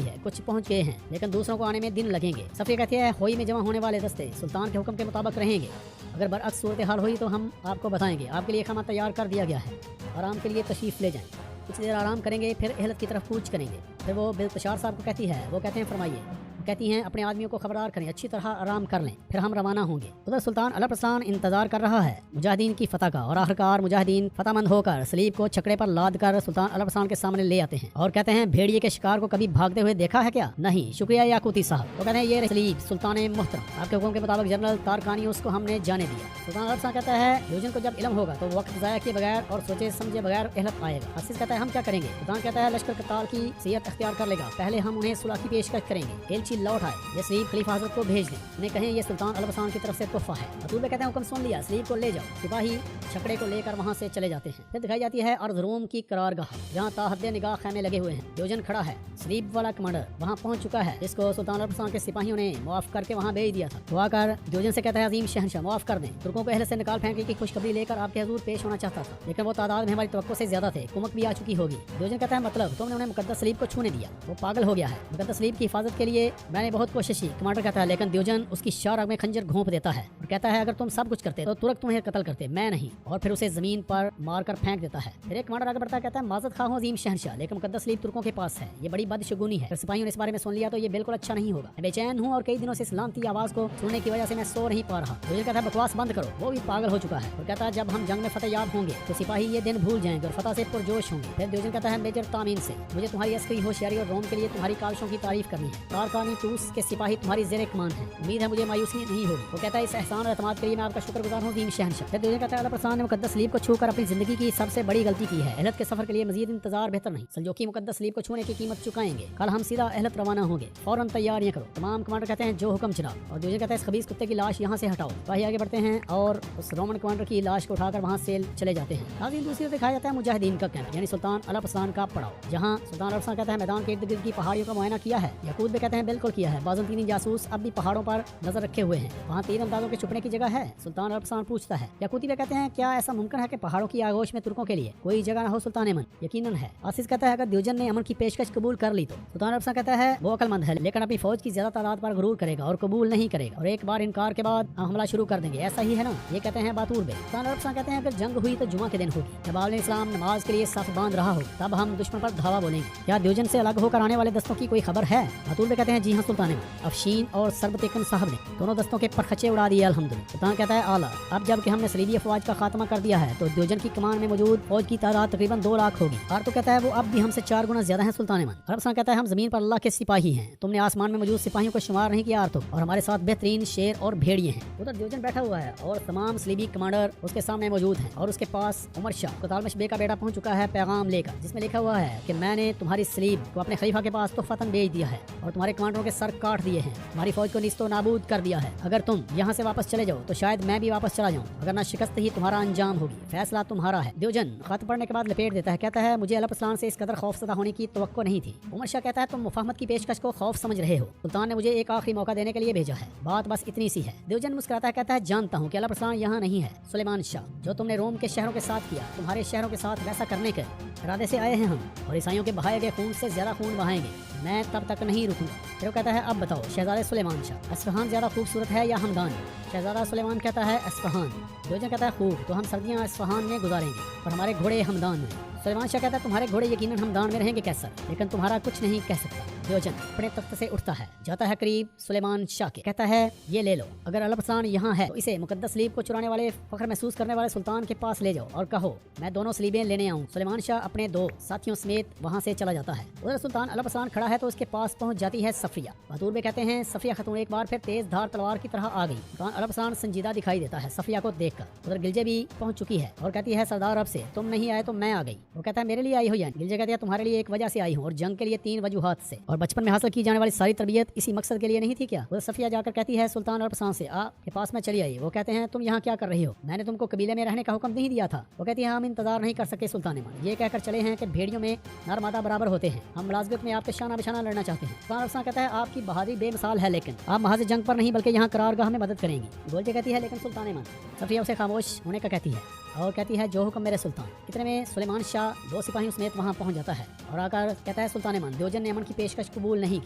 है, कुछ पहुंच गए हैं लेकिन दूसरों को आने में दिन लगेंगे। सफिया कहती है होई में जमा होने वाले दस्ते सुल्तान के हुक्म के मुताबिक रहेंगे, अगर बरअक्स सूरत हाल हुई तो हम आपको बताएंगे। आपके लिए खाना तैयार कर दिया गया है, आराम के लिए तशरीफ ले जाएं, कुछ देर आराम करेंगे फिर एहलत की तरफ कूच करेंगे। फिर वो बिलतशार साहब को कहती है, वो कहते हैं फरमाइए। कहती हैं अपने आदमियों को खबरदार करें, अच्छी तरह आराम कर लें, फिर हम रवाना होंगे। उधर सुल्तान अलपरसान इंतजार कर रहा है मुजाहिदीन की फतह का, और आखिरकार मुजाहिदीन फतहमंद होकर सलीब को छकड़े पर लाद कर सुल्तान अलपरसान के सामने ले आते हैं और कहते हैं भेड़िए के शिकार को कभी भागते हुए देखा है क्या? नहीं, शुक्रिया याकूती साहब। तो कहते हैं ये सलीब सुल्तान मोहतरम, आपके हुक्म के मुताबिक जनरल तारकानी उसको हमने जाने दिया। सुल्तान अलपरसान कहता है द्योजन को जब इल्म होगा तो वक्त ज़ाया किए बगैर और सोचे समझे बगैर एहलत आएगा। असीस कहता है हम क्या करेंगे? सुल्तान कहता है लश्कर कताल की सियत अख्तियार कर लेगा, पहले हम उन्हें सुलह की पेशकश करेंगे, एलची लौट आए, सलीब खलीफा हज़रत को भेज दें, उन्हें कहें ये सुल्तान अलपरसान की तरफ से तोहफा है। रसूल कहते हैं हुक्म सुन लिया, सलीब को ले जाओ। सिपाही छकड़े को लेकर वहाँ से चले जाते हैं। फिर दिखाई जाती है अर्ज़ रूम की करारगाह, जहाँ ताहद्दे निगाह खैमे लगे हुए हैं। द्योजन खड़ा है, सलीब वाला कमांडर वहाँ पहुँच चुका है, इसको सुल्तान अलपरसान के सिपाहियों ने मुआफ करके वहाँ भेज दिया था। तो आकर द्योजन से कहता है अजीम शहनशाह माफ कर दें, तुर्कों को अहल से निकाल फेंकने की खुशखबरी लेकर आपके हजूर पेश होना चाहता था, लेकिन वो तादाद में हमारी तवक्को से ज्यादा थे, कुमक भी आ चुकी होगी। द्योजन कहता है मतलब तुमने उन्हें मुकद्दस सलीब को छूने दिया, वो पागल हो गया है। मुकद्दस सलीब की हिफाजत के लिए मैंने बहुत कोशिश की, कमांडर कहता है, लेकिन द्योजन उसकी शाह में खंजर घोंप देता है और कहता है अगर तुम सब कुछ करते तो तुर्क तुम्हें कत्ल करते, मैं नहीं, और फिर उसे जमीन पर मारकर फेंक देता है। फिर एक कमांडर आगे बढ़ता है, कहता है माजत खा हूं अजीम शहनशाह, लेकिन मुकद्दस सलीब तुर्कों के पास है, ये बड़ी बदशगुनी है। सिपाहियों ने इस बारे में सुन लिया तो ये बिल्कुल अच्छा नहीं होगा, मैं बेचैन हूँ और कई दिनों से इस लानती आवाज को सुनने की वजह से मैं सो नहीं पा रहा। द्योजन कहता है बकवास बंद करो, वो भी पागल हो चुका है और कहता है जब हम जंग में फतेहयाब होंगे तो सिपाही ये दिन भूल जाएंगे और फतह से पुरजोश होंगे। फिर द्योजन कहता है मेजर तामीन से मुझे तुम्हारी अस्करी होशियारी और रोम के लिए तुम्हारी काविशों की तारीफ करनी है। तारकानी तूस के सिपाही तुम्हारी ज़ेर कमान है, उम्मीद है मुझे मायूसी नहीं होगी। वो कहता है इस एहसान और एतमाद के लिए मैं आपका शुक्रगुजार हूँ अजीम शहनशाह। फिर द्योजन कहता है अलपरसान ने मुकद्दस सलीब को छूकर अपनी जिंदगी की सबसे बड़ी गलती की है, अहलत के सफर के लिए मजीद इंतजार बेहतर नहीं, सल्जोकी मुकद्दस सलीब को छूने की कीमत चुकाएंगे, कल हम सीधा अहलत रवाना होंगे, फौरन तैयारियां करो। तमाम कमांडर कहते हैं जो हुक्म चला, और द्योजन कहता है इस खबीस कुत्ते की लाश यहाँ से हटाओ। सिपाही आगे बढ़ते हैं और उस रोमन कमांडर की लाश को उठाकर वहाँ से चले जाते हैं। नाज़रीन दूसरी तरफ दिखाया जाता है मुजाहिदीन का कैंप, यानी सुल्तान अलपरसान का पड़ाव, जहाँ सुल्तान अलपरसान कहता है मैदान के इर्द गिर्द की पहाड़ियों का मुआयना किया है। याकूत भी कहते हैं بالکل کیا ہے। بازنطینی جاسوس اب بھی پہاڑوں پر نظر رکھے ہوئے ہیں، وہاں تیر اندازوں کے چھپنے کی جگہ ہے؟ سلطان الپسان پوچھتا ہے۔ یاقوتی بے کہتے ہیں کیا ایسا ممکن ہے کہ پہاڑوں کی آغوش میں ترکوں کے لیے کوئی جگہ نہ ہو سلطان ایمن؟ یقیناً ہے۔ آسیس کہتا ہے اگر دیوجن نے امن کی پیشکش قبول کر لی تو سلطان الپسان کہتا ہے وہ عقل مند ہے لیکن اپنی فوج کی زیادہ تعداد پر غرور کرے گا اور قبول نہیں کرے گا، اور ایک بار انکار کے بعد ہم حملہ شروع کر دیں گے، ایسا ہی ہے نا؟ یہ کہتے ہیں باتور بے۔ سلطان الپسان کہتے ہیں اگر جنگ ہوئی تو جمعہ کے دن ہوگی، جب عالم اسلام نماز کے لیے صف باندھ رہا ہو، تب ہم دشمن پر دھاوا بولیں گے۔ کیا دیوجن سے الگ ہو کر آنے والے دستوں کی کوئی خبر ہے؟ باتور بے کہتے ہیں جی ہاں سلطان ایمن، افشین اور سربتیکن صاحب نے دونوں دستوں کے پرخچے اڑا دیے الحمدللہ۔ سلطان کہتا ہے اعلیٰ، اب جب کہ ہم نے صلیبی افواج کا خاتمہ کر دیا ہے تو دیوجن کی کمان میں موجود فوج کی تعداد تقریباً 2 لاکھ ہوگی۔ آرتو کہتا ہے وہ اب بھی ہم سے 4 گنا زیادہ ہیں سلطان ایمن۔ الپسان کہتا ہے ہم زمین پر اللہ کے سپاہی ہیں، تم نے آسمان میں موجود سپاہیوں کو شمار نہیں کیا آرتو، اور ہمارے ساتھ بہترین شیر اور بھیڑیے ہیں۔ ادھر دیوجن بیٹھا ہوا ہے اور تمام صلیبی کمانڈر اس کے سامنے موجود ہیں، اور اس کے پاس عمر شاہ قتالمش بے کا بیٹا پہنچ چکا ہے پیغام لے کر، جس میں لکھا ہوا ہے کہ میں نے تمہاری صلیب کو اپنے خلیفہ کے پاس تحفتاً بھیج دیا ہے اور تمہارے کمانڈروں کے سر کاٹ دیے ہیں، ہماری فوج کو نیست و نابود کر دیا ہے۔ اگر تم یہاں سے واپس چلے جاؤ تو شاید میں بھی واپس چلا جاؤں، اگر نہ شکست ہی تمہارا انجام ہوگی، فیصلہ تمہارا ہے۔ دیوجن خط پڑھنے کے بعد لپیٹ دیتا ہے، کہتا ہے مجھے الپسان سے اس قدر خوف زدہ ہونے کی توقع نہیں تھی۔ عمر شاہ کہتا ہے تم مفاہمت کی پیشکش کو خوف سمجھ رہے ہو، سلطان نے مجھے ایک آخری موقع دینے کے لیے بھیجا ہے، بات بس اتنی سی ہے۔ دیوجن مسکراتا ہے، کہتا ہے جانتا ہوں کہ الپسان یہاں نہیں ہے سلیمان شاہ، جو تم نے روم کے شہروں کے ساتھ کیا، تمہارے شہروں کے ساتھ ویسا کرنے کے ارادے سے آئے ہیں ہم، اور عیسائیوں کے بہائے گئے خون سے زیادہ خون بہائیں گے، میں تب تک نہیں رکوں گا۔ پھر وہ کہتا ہے اب بتاؤ شہزادے سلیمان شاہ، اصفہان زیادہ خوبصورت ہے یا ہمدان؟ شہزادہ سلیمان کہتا ہے اصفہان۔ دیوجن کہتا ہے خوب، تو ہم سردیاں اصفہان میں گزاریں گے اور ہمارے گھوڑے ہمدان میں۔ سلیمان شاہ کہتا ہے تمہارے گھوڑے یقیناً ہمدان میں رہیں گے کیسر، لیکن تمہارا کچھ نہیں کہہ سکتا۔ دیوجن اپنے تخت سے اٹھتا ہے، جاتا ہے قریب سلیمان شاہ کے، کہتا ہے یہ لے لو، اگر الپسان یہاں ہے تو اسے مقدس سلیب کو چرانے والے فخر محسوس کرنے والے سلطان کے پاس لے جاؤ اور کہو میں دونوں سلیبیں لینے آؤں۔ سلیمان شاہ اپنے 2 ساتھیوں سمیت وہاں سے چلا جاتا ہے۔ ادھر سلطان الپسان کھڑا ہے تو اس کے پاس پہنچ جاتی ہے صفیہ۔ باتور بے کہتے ہیں صفیہ خاتون ایک بار پھر تیز دھار تلوار کی طرح آ گئی۔ سلطان الپسان سنجیدہ دکھائی دیتا ہے صفیہ کو دیکھ کر۔ ادھر گلجے بھی پہنچ چکی ہے اور کہتی ہے سردار اب سے تم نہیں آئے تو میں آ گئی۔ وہ کہتا ہے میرے لیے آئی ہو یا گلجے کہتے ہیں تمہارے لیے ایک وجہ سے آئی ہوں، اور جنگ کے لیے 3 وجوہات سے، اور بچپن میں حاصل کی جانے والی ساری تربیت اسی مقصد کے لیے نہیں تھی کیا؟ وہ صفیہ جا کر کہتی ہے سلطان الپسان سے آپ کے پاس میں چلی آئی۔ وہ کہتے ہیں تم یہاں کیا کر رہی ہو؟ میں نے تم کو قبیلے میں رہنے کا حکم نہیں دیا تھا۔ وہ کہتی ہے ہم انتظار نہیں کر سکے سلطان ایمن، یہ کہہ کر چلے ہیں کہ بھیڑیوں میں نر مادہ برابر ہوتے ہیں، ہم ملازمت میں آپ کے شانہ بشانہ لڑنا چاہتے ہیں۔ سلطان الپسان کہتا ہے آپ کی بہادری بے مثال ہے، لیکن آپ محض جنگ پر نہیں بلکہ یہاں قرارگاہ میں مدد کریں گی۔ گولجے کہتی ہے لیکن سلطان ایمن۔ صفیہ اسے خاموش ہونے کا کہتی ہے اور کہتی ہے جو حکم میرے سلطان۔ اتنے میں سلیمان شاہ 2 سپاہیوں سمیت وہاں پہنچ جاتا ہے اور آ کر کہتا ہے سلطان ایمن، دیوجن نے امن کی پیشکش قبول نہیں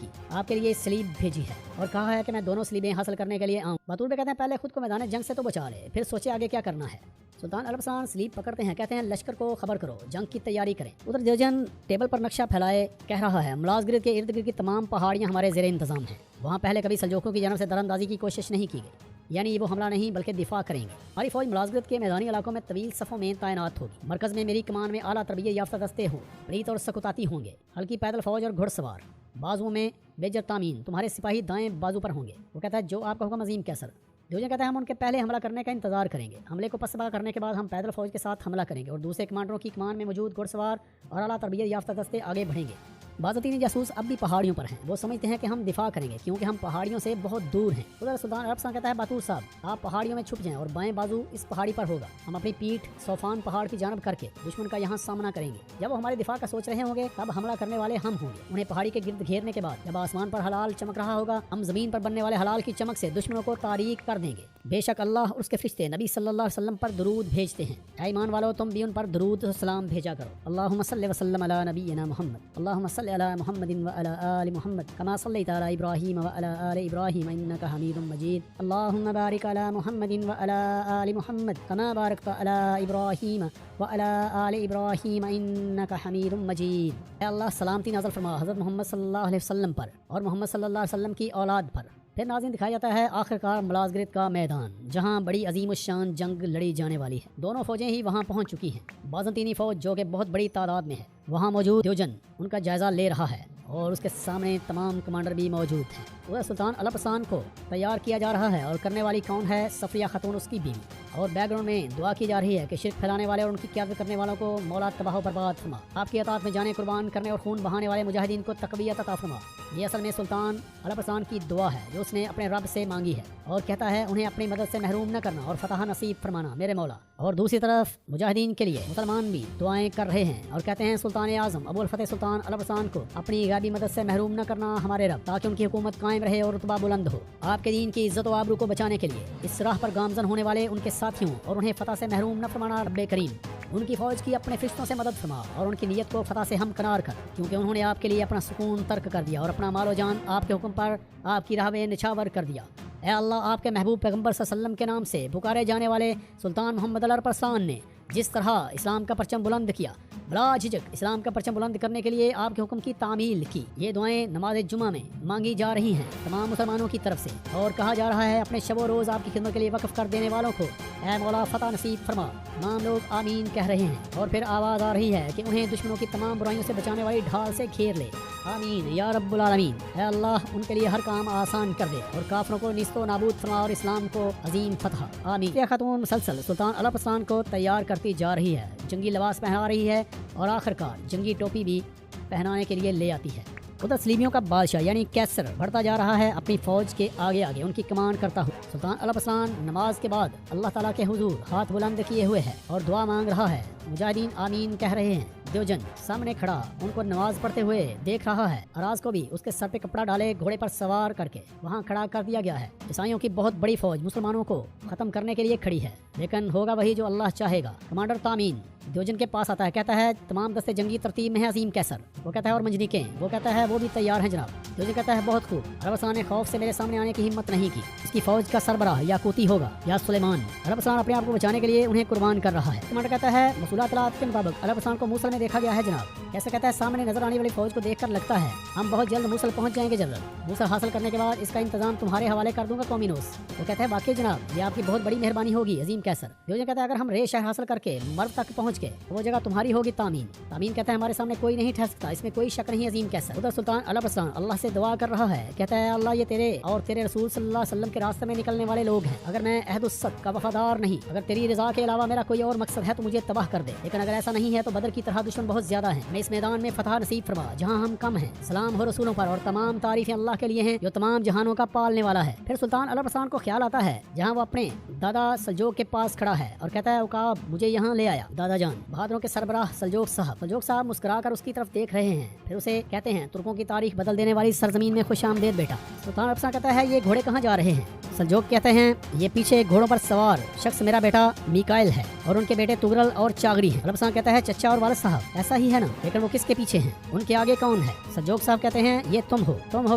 کی، آپ کے لیے سلیب بھیجی ہے اور کہا ہے کہ میں دونوں سلیبیں حاصل کرنے کے لیے آؤں۔ باتور بے کہتے ہیں پہلے خود کو میدان جنگ سے تو بچا لے، پھر سوچے آگے کیا کرنا ہے۔ سلطان الپسان سلیب پکڑتے ہیں، کہتے ہیں لشکر کو خبر کرو، جنگ کی تیاری کریں۔ ادھر دیوجن ٹیبل پر نقشہ پھیلائے کہہ رہا ہے ملازگرد کے ارد گرد کی تمام پہاڑیاں ہمارے زیر انتظام ہیں، وہاں پہلے کبھی سلجوقوں کی جانب سے دراندازی کی کوشش نہیں کی گئی، یعنی وہ حملہ نہیں بلکہ دفاع کریں گے۔ ہماری فوج ملازگرد کے میدانی علاقوں میں طویل صفوں میں تعینات ہوگی، مرکز میں میری کمان میں اعلیٰ تربیت یافتہ دستے ہوں، پریت اور سکوتاتی ہوں گے، ہلکی پیدل فوج اور گھڑ سوار، بازوؤں میں بیجر تامین، تمہارے سپاہی دائیں بازو پر ہوں گے۔ وہ کہتا ہے جو آپ کا حکم عظیم کیسر۔ دیوجن کہتا ہے ہم ان کے پہلے حملہ کرنے کا انتظار کریں گے، حملے کو پسبا کرنے کے بعد ہم پیدل فوج کے ساتھ حملہ کریں گے اور دوسرے کمانڈروں کی کمان میں موجود گھڑ سوار اور اعلیٰ تربیت یافتہ دستے آگے بڑھیں گے۔ بازطینی جاسوس اب بھی پہاڑیوں پر ہیں، وہ سمجھتے ہیں کہ ہم دفاع کریں گے کیونکہ ہم پہاڑیوں سے بہت دور ہیں۔ ادھر سلطان الپسان کہتا ہے باتور صاحب آپ پہاڑیوں میں چھپ جائیں اور بائیں بازو اس پہاڑی پر ہوگا، ہم اپنی پیٹھ صوفان پہاڑ کی جانب کر کے دشمن کا یہاں سامنا کریں گے، جب وہ ہمارے دفاع کا سوچ رہے ہوں گے تب حملہ کرنے والے ہم ہوں گے، انہیں پہاڑی کے گرد گھیرنے کے بعد جب آسمان پر حلال چمک رہا ہوگا ہم زمین پر بننے والے حلال کی چمک سے دشمنوں کو تاریک کر دیں گے۔ بے شک اللہ اور اس کے فرشتے نبی صلی اللہ علیہ وسلم پر درود بھیجتے ہیں، اے ایمان والو تم بھی ان پر درود و سلام بھیجا کرو۔ اللہم صلی وسلم علی نبینا محمد، اللہم صلی علی محمد وعلی آل محمد کما صلیت علی ابراہیم وعلی آل ابراہیم انک حمید مجید، اللہم بارک علی محمد وعلی آل محمد کما بارکت علی ابراہیم وعلی آل ابراہیم انک حمید مجید۔ اے اللہ سلامتی نازل فرما حضرت محمد صلی اللہ علیہ وسلم پر اور محمد صلی اللہ علیہ وسلم کی اولاد پر۔ پھر ناظرین دکھایا جاتا ہے آخرکار ملازگرد کا میدان، جہاں بڑی عظیم الشان جنگ لڑی جانے والی ہے۔ دونوں فوجیں ہی وہاں پہنچ چکی ہیں۔ بازنطینی فوج جو کہ بہت بڑی تعداد میں ہے وہاں موجود دیوجن ان کا جائزہ لے رہا ہے اور اس کے سامنے تمام کمانڈر بھی موجود ہیں۔ ادھر سلطان الپسان کو تیار کیا جا رہا ہے اور کرنے والی کون ہے؟ صفیہ خاتون اس کی بیوی، اور بیک گراؤنڈ میں دعا کی جا رہی ہے کہ شرک پھیلانے والے اور ان کی قیادت کرنے والوں کو مولا تباہ و برباد فرما، آپ کی اطاعت میں جانیں قربان کرنے اور خون بہانے والے مجاہدین کو تقویت عطا فرما۔ یہ اصل میں سلطان الپسان کی دعا ہے جو اس نے اپنے رب سے مانگی ہے، اور کہتا ہے انہیں اپنی مدد سے محروم نہ کرنا اور فتح نصیب فرمانا میرے مولا۔ اور دوسری طرف مجاہدین کے لیے مسلمان بھی دعائیں کر رہے ہیں اور کہتے ہیں سلطان اعظم ابو الفتح سلطان الپسان کو اپنی غیبی مدد سے محروم نہ کرنا ہمارے رب، تاکہ ان کی حکومت قائم رہے اور رتبہ بلند ہو۔ آپ کے دین کی عزت و آبرو کو بچانے کے لیے اس راہ پر گامزن ہونے والے ان کے ساتھیوں اور انہیں فتح سے محروم نہ فرمانا رب کریم۔ ان کی فوج کی اپنے فرشتوں سے مدد فرما اور ان کی نیت کو فتح سے ہمکنار کر، کیونکہ انہوں نے آپ کے لیے اپنا سکون ترک کر دیا اور اپنا مال و جان آپ کے حکم پر آپ کی راہ میں نچھاور کر دیا۔ اے اللہ، آپ کے محبوب پیغمبر صلی اللہ علیہ وسلم کے نام سے پکارے جانے والے سلطان محمد الپسان نے جس طرح اسلام کا پرچم بلند کیا، بلا جھجک اسلام کا پرچم بلند کرنے کے لیے آپ کے حکم کی تعمیل کی۔ یہ دعائیں نماز جمعہ میں مانگی جا رہی ہیں تمام مسلمانوں کی طرف سے، اور کہا جا رہا ہے اپنے شب و روز آپ کی خدمت کے لیے وقف کر دینے والوں کو اے مولا فتح نصیب فرما۔ تمام لوگ آمین کہہ رہے ہیں، اور پھر آواز آ رہی ہے کہ انہیں دشمنوں کی تمام برائیوں سے بچانے والی ڈھال سے گھیر لے، آمین یا رب العالمین۔ اے اللہ، ان کے لیے ہر کام آسان کر دے اور کافروں کو نیست و نابود فرما اور اسلام کو عظیم فتح، آمین۔ یہ خاتون مسلسل سلطان الپسان کو تیار کرتی جا رہی ہے، جنگی لباس پہنا رہی ہے اور آخر کار جنگی ٹوپی بھی پہنانے کے لیے لے آتی ہے۔ ادھر سلیمیوں کا بادشاہ یعنی کیسر بڑھتا جا رہا ہے اپنی فوج کے آگے آگے ان کی کمان کرتا ہوا۔ سلطان الپسان نماز کے بعد اللہ تعالیٰ کے حضور ہاتھ بلند کیے ہوئے ہے اور دعا مانگ رہا ہے۔ مجاہدین آمین کہہ رہے ہیں۔ دیوجن سامنے کھڑا ان کو نماز پڑھتے ہوئے دیکھ رہا ہے۔ اراز کو بھی اس کے سر پہ کپڑا ڈالے گھوڑے پر سوار کر کے وہاں کھڑا کر دیا گیا ہے۔ عیسائیوں کی بہت بڑی فوج مسلمانوں کو ختم کرنے کے لیے کھڑی ہے، لیکن ہوگا وہی جو اللہ چاہے گا۔ کمانڈر تامین دیوجن کے پاس آتا ہے، کہتا ہے تمام دستے جنگی ترتیب میں ہے عظیم کیسر۔ وہ کہتا ہے اور منجنیقیں، وہ کہتا ہے وہ بھی تیار ہیں جناب۔ دیوجن کہتا ہے بہت خوب۔ الپسان نے خوف سے میرے سامنے آنے کی ہمت نہیں کی۔ اس کی فوج کا سربراہ یا کوتی ہوگا یا سلیمان۔ الپسان اپنے آپ کو بچانے کے لیے انہیں قربان کر رہا ہے۔ کمانڈر کہتا ہے مصولات اطلاعات کے مطابق الپسان کو موصل میں دیکھا گیا ہے جناب۔ کیسے کہتا ہے سامنے نظر آنے والی فوج کو دیکھ کر لگتا ہے ہم بہت جلد موصل پہنچ جائیں گے جنرل۔ موصل حاصل کرنے کے بعد اس کا انتظام تمہارے حوالے کر دوں گا کومینوس۔ وہ کہتا ہے واقعی جناب، یہ آپ کی بہت بڑی مہربانی ہوگی عظیم کیسر۔ دیوجن کہتا ہے اگر ہم رے شہر حاصل کر کے مرو تک پہنچ گئے وہ جگہ تمہاری ہوگی تامین۔ تامین کہتا ہے ہمارے سامنے کوئی نہیں ٹھہر سکتا، اس میں کوئی شک نہیں عظیم کیسر۔ ادھر سلطان الپسان اللہ سے دعا کر رہا ہے، کہتا ہے اللہ یہ تیرے اور تیرے رسول صلی اللہ علیہ وسلم کے راستے میں نکلنے والے لوگ ہیں۔ اگر میں عہد الصدق کا وفادار نہیں، اگر تیری رضا کے علاوہ میرا کوئی اور مقصد ہے تو مجھے تباہ کر دے، لیکن اگر ایسا نہیں ہے تو بدر کی طرح دشمن بہت زیادہ ہیں۔ میں اس میدان میں فتح نصیب فرما جہاں ہم کم ہیں۔ سلام ہو رسولوں پر اور تمام تعریفیں اللہ کے لیے ہیں جو تمام جہانوں کا پالنے والا ہے۔ پھر سلطان الپسان کو خیال آتا ہے جہاں وہ اپنے دادا سلجوق کے پاس کھڑا ہے اور کہتا ہے عقاب مجھے یہاں لے آیا دادا جان۔ بہادروں کے سربراہ سلجوق صاحب مسکرا کر اس کی طرف دیکھ رہے ہیں، پھر اسے کہتے ہیں ترکوں کی تاریخ بدل دینے والی سرزمین میں خوش آمدید بیٹا۔ سلطان الپسان کہتا ہے یہ گھوڑے کہاں جا رہے ہیں؟ سلجوق کہتے ہیں یہ پیچھے گھوڑوں پر سوار شخص میرا بیٹا میکائل ہے اور ان کے بیٹے تغرل اور چاغری ہیں۔ الپسان کہتا ہے چچا اور والد صاحب ایسا ہی ہے نا، لیکن وہ کس کے پیچھے ہیں؟ ان کے آگے کون ہے؟ سلجوق صاحب کہتے ہیں یہ تم ہو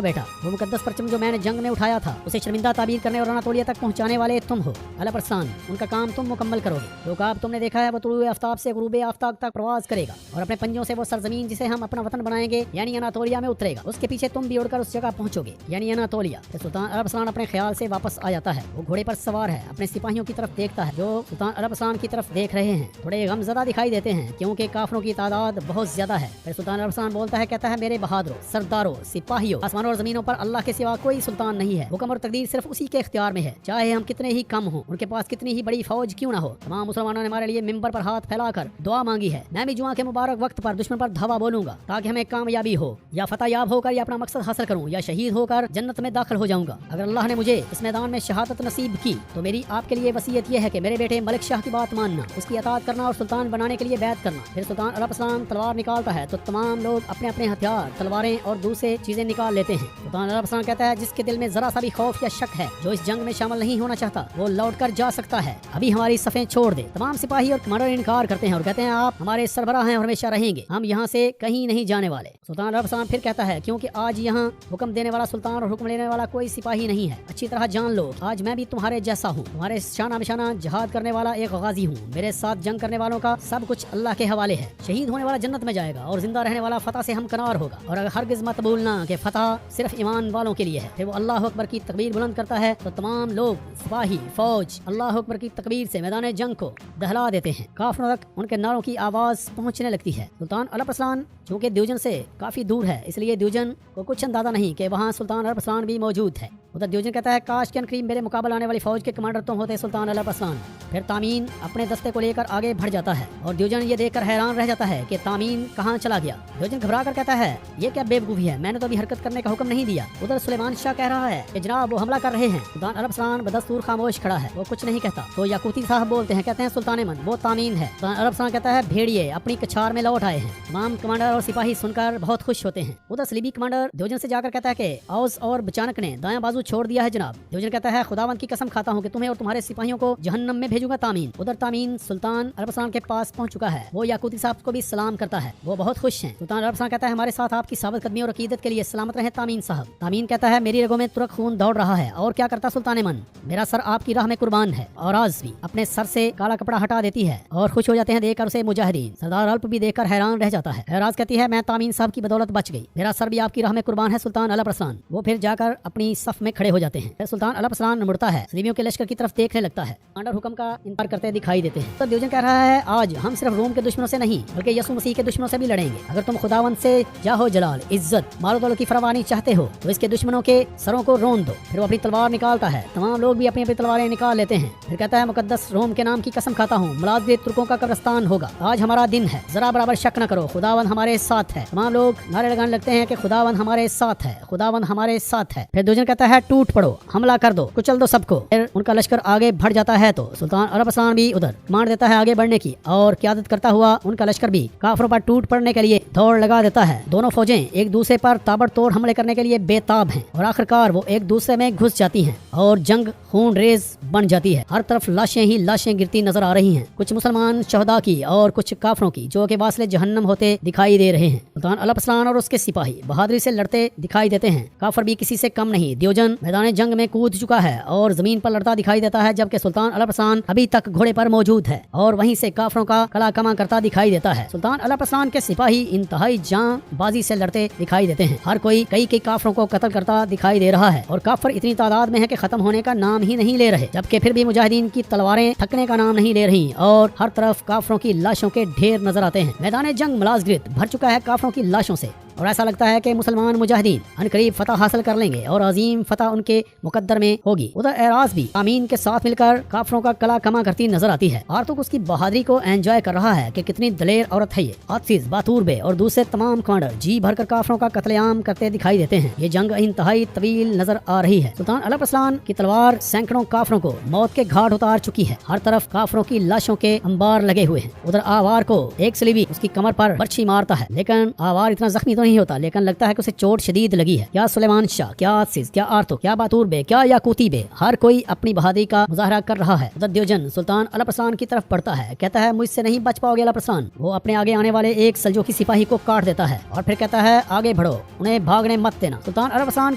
بیٹا، وہ مقدس پرچم جو میں نے جنگ میں اٹھایا تھا اسے شرمندہ تعبیر کرنے اور اناطولیہ تک پہنچانے والے تم ہو۔ الپسان ان کا کام تم مکمل کرو گے۔ جو کام تم نے دیکھا ہے وہ طلوع آفتاب سے غروب آفتاب تک پرواز کرے گا اور اپنے پنجوں سے وہ سرزمین جسے ہم اپنا وطن بنائیں گے یعنی اناطولیہ میں اترے گا۔ اس کے پیچھے تم بھی اڑ کر اس جگہ پہنچو گے یعنی اناطولیہ۔ سلطان الپسان اپنے خیال سے واپس آ جاتا ہے، وہ گھوڑے پر سوار ہے، اپنے سپاہیوں کی طرف دیکھتا ہے جو سلطان الپسان کی طرف دیکھ رہے ہیں، تھوڑے غمزدہ دکھائی دیتے ہیں کیونکہ کافروں کی تعداد بہت زیادہ ہے۔ پھر سلطان الپسان بولتا ہے، کہتا ہے میرے بہادروں، سرداروں، سپاہیوں، آسمانوں اور زمینوں پر اللہ کے سوا کوئی سلطان نہیں ہے۔ حکم اور تقدیر صرف اسی کے اختیار میں ہے، چاہے ہم کتنے ہی کم ہوں، ان کے پاس کتنی ہی بڑی فوج کیوں نہ ہو۔ تمام مسلمانوں نے ہمارے لیے منبر پر ہاتھ پھیلا کر دعا مانگی ہے۔ میں بھی جمعہ کے مبارک وقت پر دشمن پر دھاوا بولوں گا تاکہ ہمیں کامیابی ہو، یا فتح یاب ہو کر یا اپنا مقصد حاصل کروں، یا شہید ہو کر جنت میں داخل ہو جاؤں گا۔ اگر اللہ نے مجھے اس میدان میں شہادت نصیب کی تو میری آپ کے لیے وصیت یہ ہے کہ میرے بیٹے ملک شاہ کی بات ماننا، اس کی اطاعت کرنا اور سلطان بنانے کے لیے بیعت کرنا۔ پھر سلطان الپسان تلوار نکالتا ہے تو تمام لوگ اپنے اپنے ہتھیار، تلواریں اور دوسرے چیزیں نکال لیتے ہیں۔ سلطان الپسان کہتا ہے جس کے دل میں ذرا سا بھی خوف یا شک ہے، جو اس جنگ میں شامل نہیں ہونا چاہتا، وہ لوٹ کر جا سکتا ہے، ابھی ہماری صفیں چھوڑ دے۔ تمام سپاہی اور کمانڈر انکار کرتے ہیں اور کہتے ہیں آپ ہمارے سربراہ ہیں اور ہمیشہ رہیں گے، ہم یہاں سے کہیں نہیں جانے والے۔ سلطان الپسان پھر کہتا ہے کیونکہ آج یہاں حکم دینے والا سلطان اور حکم لینے والا کوئی سپاہی نہیں ہے، اچھی طرح جان لو آج میں بھی تمہارے جیسا ہوں، تمہارے شانہ بشانہ جہاد کرنے والا ایک غازی ہوں۔ میرے ساتھ جنگ کرنے والوں کا سب کچھ اللہ کے حوالے ہے، شہید ہونے والا جنت میں جائے گا اور زندہ رہنے والا فتح سے ہمکنار ہوگا۔ اور اگر ہرگز مت بھولنا کہ فتح صرف ایمان والوں کے لیے ہے۔ پھر وہ اللہ اکبر کی تکبیر بلند کرتا ہے تو تمام لوگ سپاہی فوج اللہ اکبر کی تکبیر سے میدان جنگ کو دہلا دیتے ہیں، کافروں تک ان کے نعروں کی آواز پہنچنے لگتی ہے۔ سلطان الپسان چونکہ دیوجن سے کافی دور ہے، اس لیے دیوجن کو کچھ اندازہ نہیں کہ وہاں سلطان الپسان بھی موجود ہے۔ उधर द्योजन कहता है काश के अनकरीब मेरे मुकाबला आने वाली फौज के कमांडर तुम होते सुल्तान अल अरसलान। फिर तामीन अपने दस्ते को लेकर आगे बढ़ जाता है और द्योजन ये देखकर हैरान रह जाता है कि तामीन कहाँ चला गया। द्योजन घबरा कर कहता है ये क्या बेवकूफी है, मैंने तो अभी हरकत करने का हुक्म नहीं दिया। उधर सुलेमान शाह कह रहा है कि जनाब वो हमला कर रहे हैं। सुल्तान अल अरसलान बदस्तूर खामोश खड़ा है, वो कुछ नहीं कहता। तो याकूती साहब बोलते हैं, कहते हैं सुल्तान मन वो तामीन है। सुल्तान अल अरसलान कहता है भेड़िए अपनी कछार में लौट आए हैं। तमाम कमांडर और सिपाही सुनकर बहुत खुश होते हैं। उधर सलीबी कमांडर द्योजन से जाकर कहता है कि औस और बचानक ने दायां बाजू छोड़ दिया है जनाब। द्योजन कहता है खुदावंद की कसम खाता हूँ कि तुम्हें और तुम्हारे सिपाहियों को जहन्नम में भेजूंगा तामीन। उधर तामीन सुल्तान अल अरसलान के पास पहुंच चुका है, वो याकूती साहब को भी सलाम करता है, वो बहुत खुश हैं। सुल्तान अल अरसलान कहता है हमारे साथ आपकी साबित कदमी और अकीदत के लिए सलामत रहे तामीन साहब। तामीन कहता है मेरी रगों में तुरक खून दौड़ रहा है और क्या करता सुल्तान मन, मेरा सर आपकी राह में कुर्बान है। और आज भी अपने सर से काला कपड़ा हटा देती है और खुश हो जाते हैं देखकर उसे मुजाहिदीन। सरदार अल्प भी देखकर हैरान रह जाता है। एराज कहती है मैं तामीन साहब की बदौलत बच गई, मेरा सर भी आपकी राह में कुर्बान है सुल्तान अल अरसलान। वो फिर जाकर अपनी सफ में खड़े हो जाते हैं। फिर सुल्तान अल अरसलान मुड़ता है, सलीबियों के लश्कर की तरफ देखने लगता है। कमांडर हुक्म का इंतजार करते दिखाई देते हैं। तो द्योजन कह रहा है आज हम सिर्फ रोम के दुश्मनों से नहीं बल्कि यसु मसीह के दुश्मनों से भी लड़ेंगे। अगर तुम खुदावंद से जाहो जलाल इज्जत मालो दौलत की फरमानी चाहते हो तो इसके दुश्मनों के सरों को रोन दो। फिर वो अपनी तलवार निकालता है, तमाम लोग भी अपनी अपनी तलवारें निकाल लेते हैं। फिर कहता है मुकद्दस रोम के नाम की कसम खाता हूँ मुलाज़िम तुर्कों का कब्रिस्तान होगा, आज हमारा दिन है, जरा बराबर शक न करो, खुदावंद हमारे साथ है। तमाम लोग नारे लगाने लगते हैं कि खुदावंद हमारे साथ है, खुदावंद हमारे साथ है। फिर द्योजन कहता है टूट पड़ो, हमला कर दो, कुचल दो सबको। फिर उनका लश्कर आगे बढ़ जाता है तो सुल्तान अल अरसलान भी उधर कमांड देता है आगे बढ़ने की और क़यादत करता हुआ उनका लश्कर भी काफरों पर टूट पड़ने के लिए दौड़ लगा देता है। दोनों फौजें एक दूसरे पर ताबड़तोड़ हमले करने के लिए बेताब हैं और आखिरकार वो एक दूसरे में घुस जाती हैं और जंग खून रेज बन जाती है। हर तरफ लाशें ही लाशें गिरती नजर आ रही हैं, कुछ मुसलमान शहदा की और कुछ काफरों की जो कि वासले जहन्नम होते दिखाई दे रहे हैं। सुल्तान अल अरसलान और उसके सिपाही बहादुरी से लड़ते दिखाई देते हैं, काफर भी किसी से कम नहीं। द्योजन मैदान जंग में कूद चुका है और जमीन पर लड़ता दिखाई देता है, जबकि सुल्तान अल अरसलान अभी तक घोड़े पर मौजूद है और वहीं से काफरों का कला कमा करता दिखाई देता है। सुल्तान अल अरसलान के सिपाही इंतहाई जान बाजी से लड़ते दिखाई देते हैं, हर कोई कई काफरों को कत्ल करता दिखाई दे रहा है और काफर इतनी तादाद में है कि खत्म होने का नाम ही नहीं ले रहे, जबकि फिर भी मुजाहिदीन की तलवारें थकने का नाम नहीं ले रही और हर तरफ काफरों की लाशों के ढेर नजर आते हैं। मैदान जंग मलाजगिरत भर चुका है काफरों की लाशों से और ऐसा लगता है कि मुसलमान मुजाहिदीन अनकरीब फतह हासिल कर लेंगे और अजीम फतह उनके मुकद्दर में होगी। उधर एराज भी तामीन के साथ मिलकर काफरों का कला कमा करती नजर आती है। आर्तुक उसकी बहादुरी को एंजॉय कर रहा है कि कितनी दलेर औरत है ये। आतिश बातूरबे और दूसरे तमाम कमांडर जी भरकर काफरों का कत्लेआम करते दिखाई देते हैं। ये जंग इंतहाई तवील नजर आ रही है। सुल्तान अल अरसलान की तलवार सैकड़ों काफरों को मौत के घाट उतार चुकी है, हर तरफ काफरों की लाशों के अंबार लगे हुए हैं। उधर आवार को एक सलीबी उसकी कमर पर बर्छी मारता है, लेकिन आवार इतना जख्मी तो नहीं होता, लेकिन लगता है कि उसे चोट शदीद लगी है। क्या सुलेमान शाह, क्या आतिश, क्या आर्तुक, क्या बातूरबे, क्या याकूती बे, हर कोई अपनी बहादुरी का मुजाहरा कर रहा है। उधर द्योजन सुल्तान अल अरसलान की तरफ बढ़ता है, कहता है मुझसे नहीं बच पाओगे अल अरसलान। वो अपने आगे आने वाले एक सल्जूकी सिपाही को काट देता है और फिर कहता है आगे बढ़ो, उन्हें भागने मत देना। सुल्तान अल अरसलान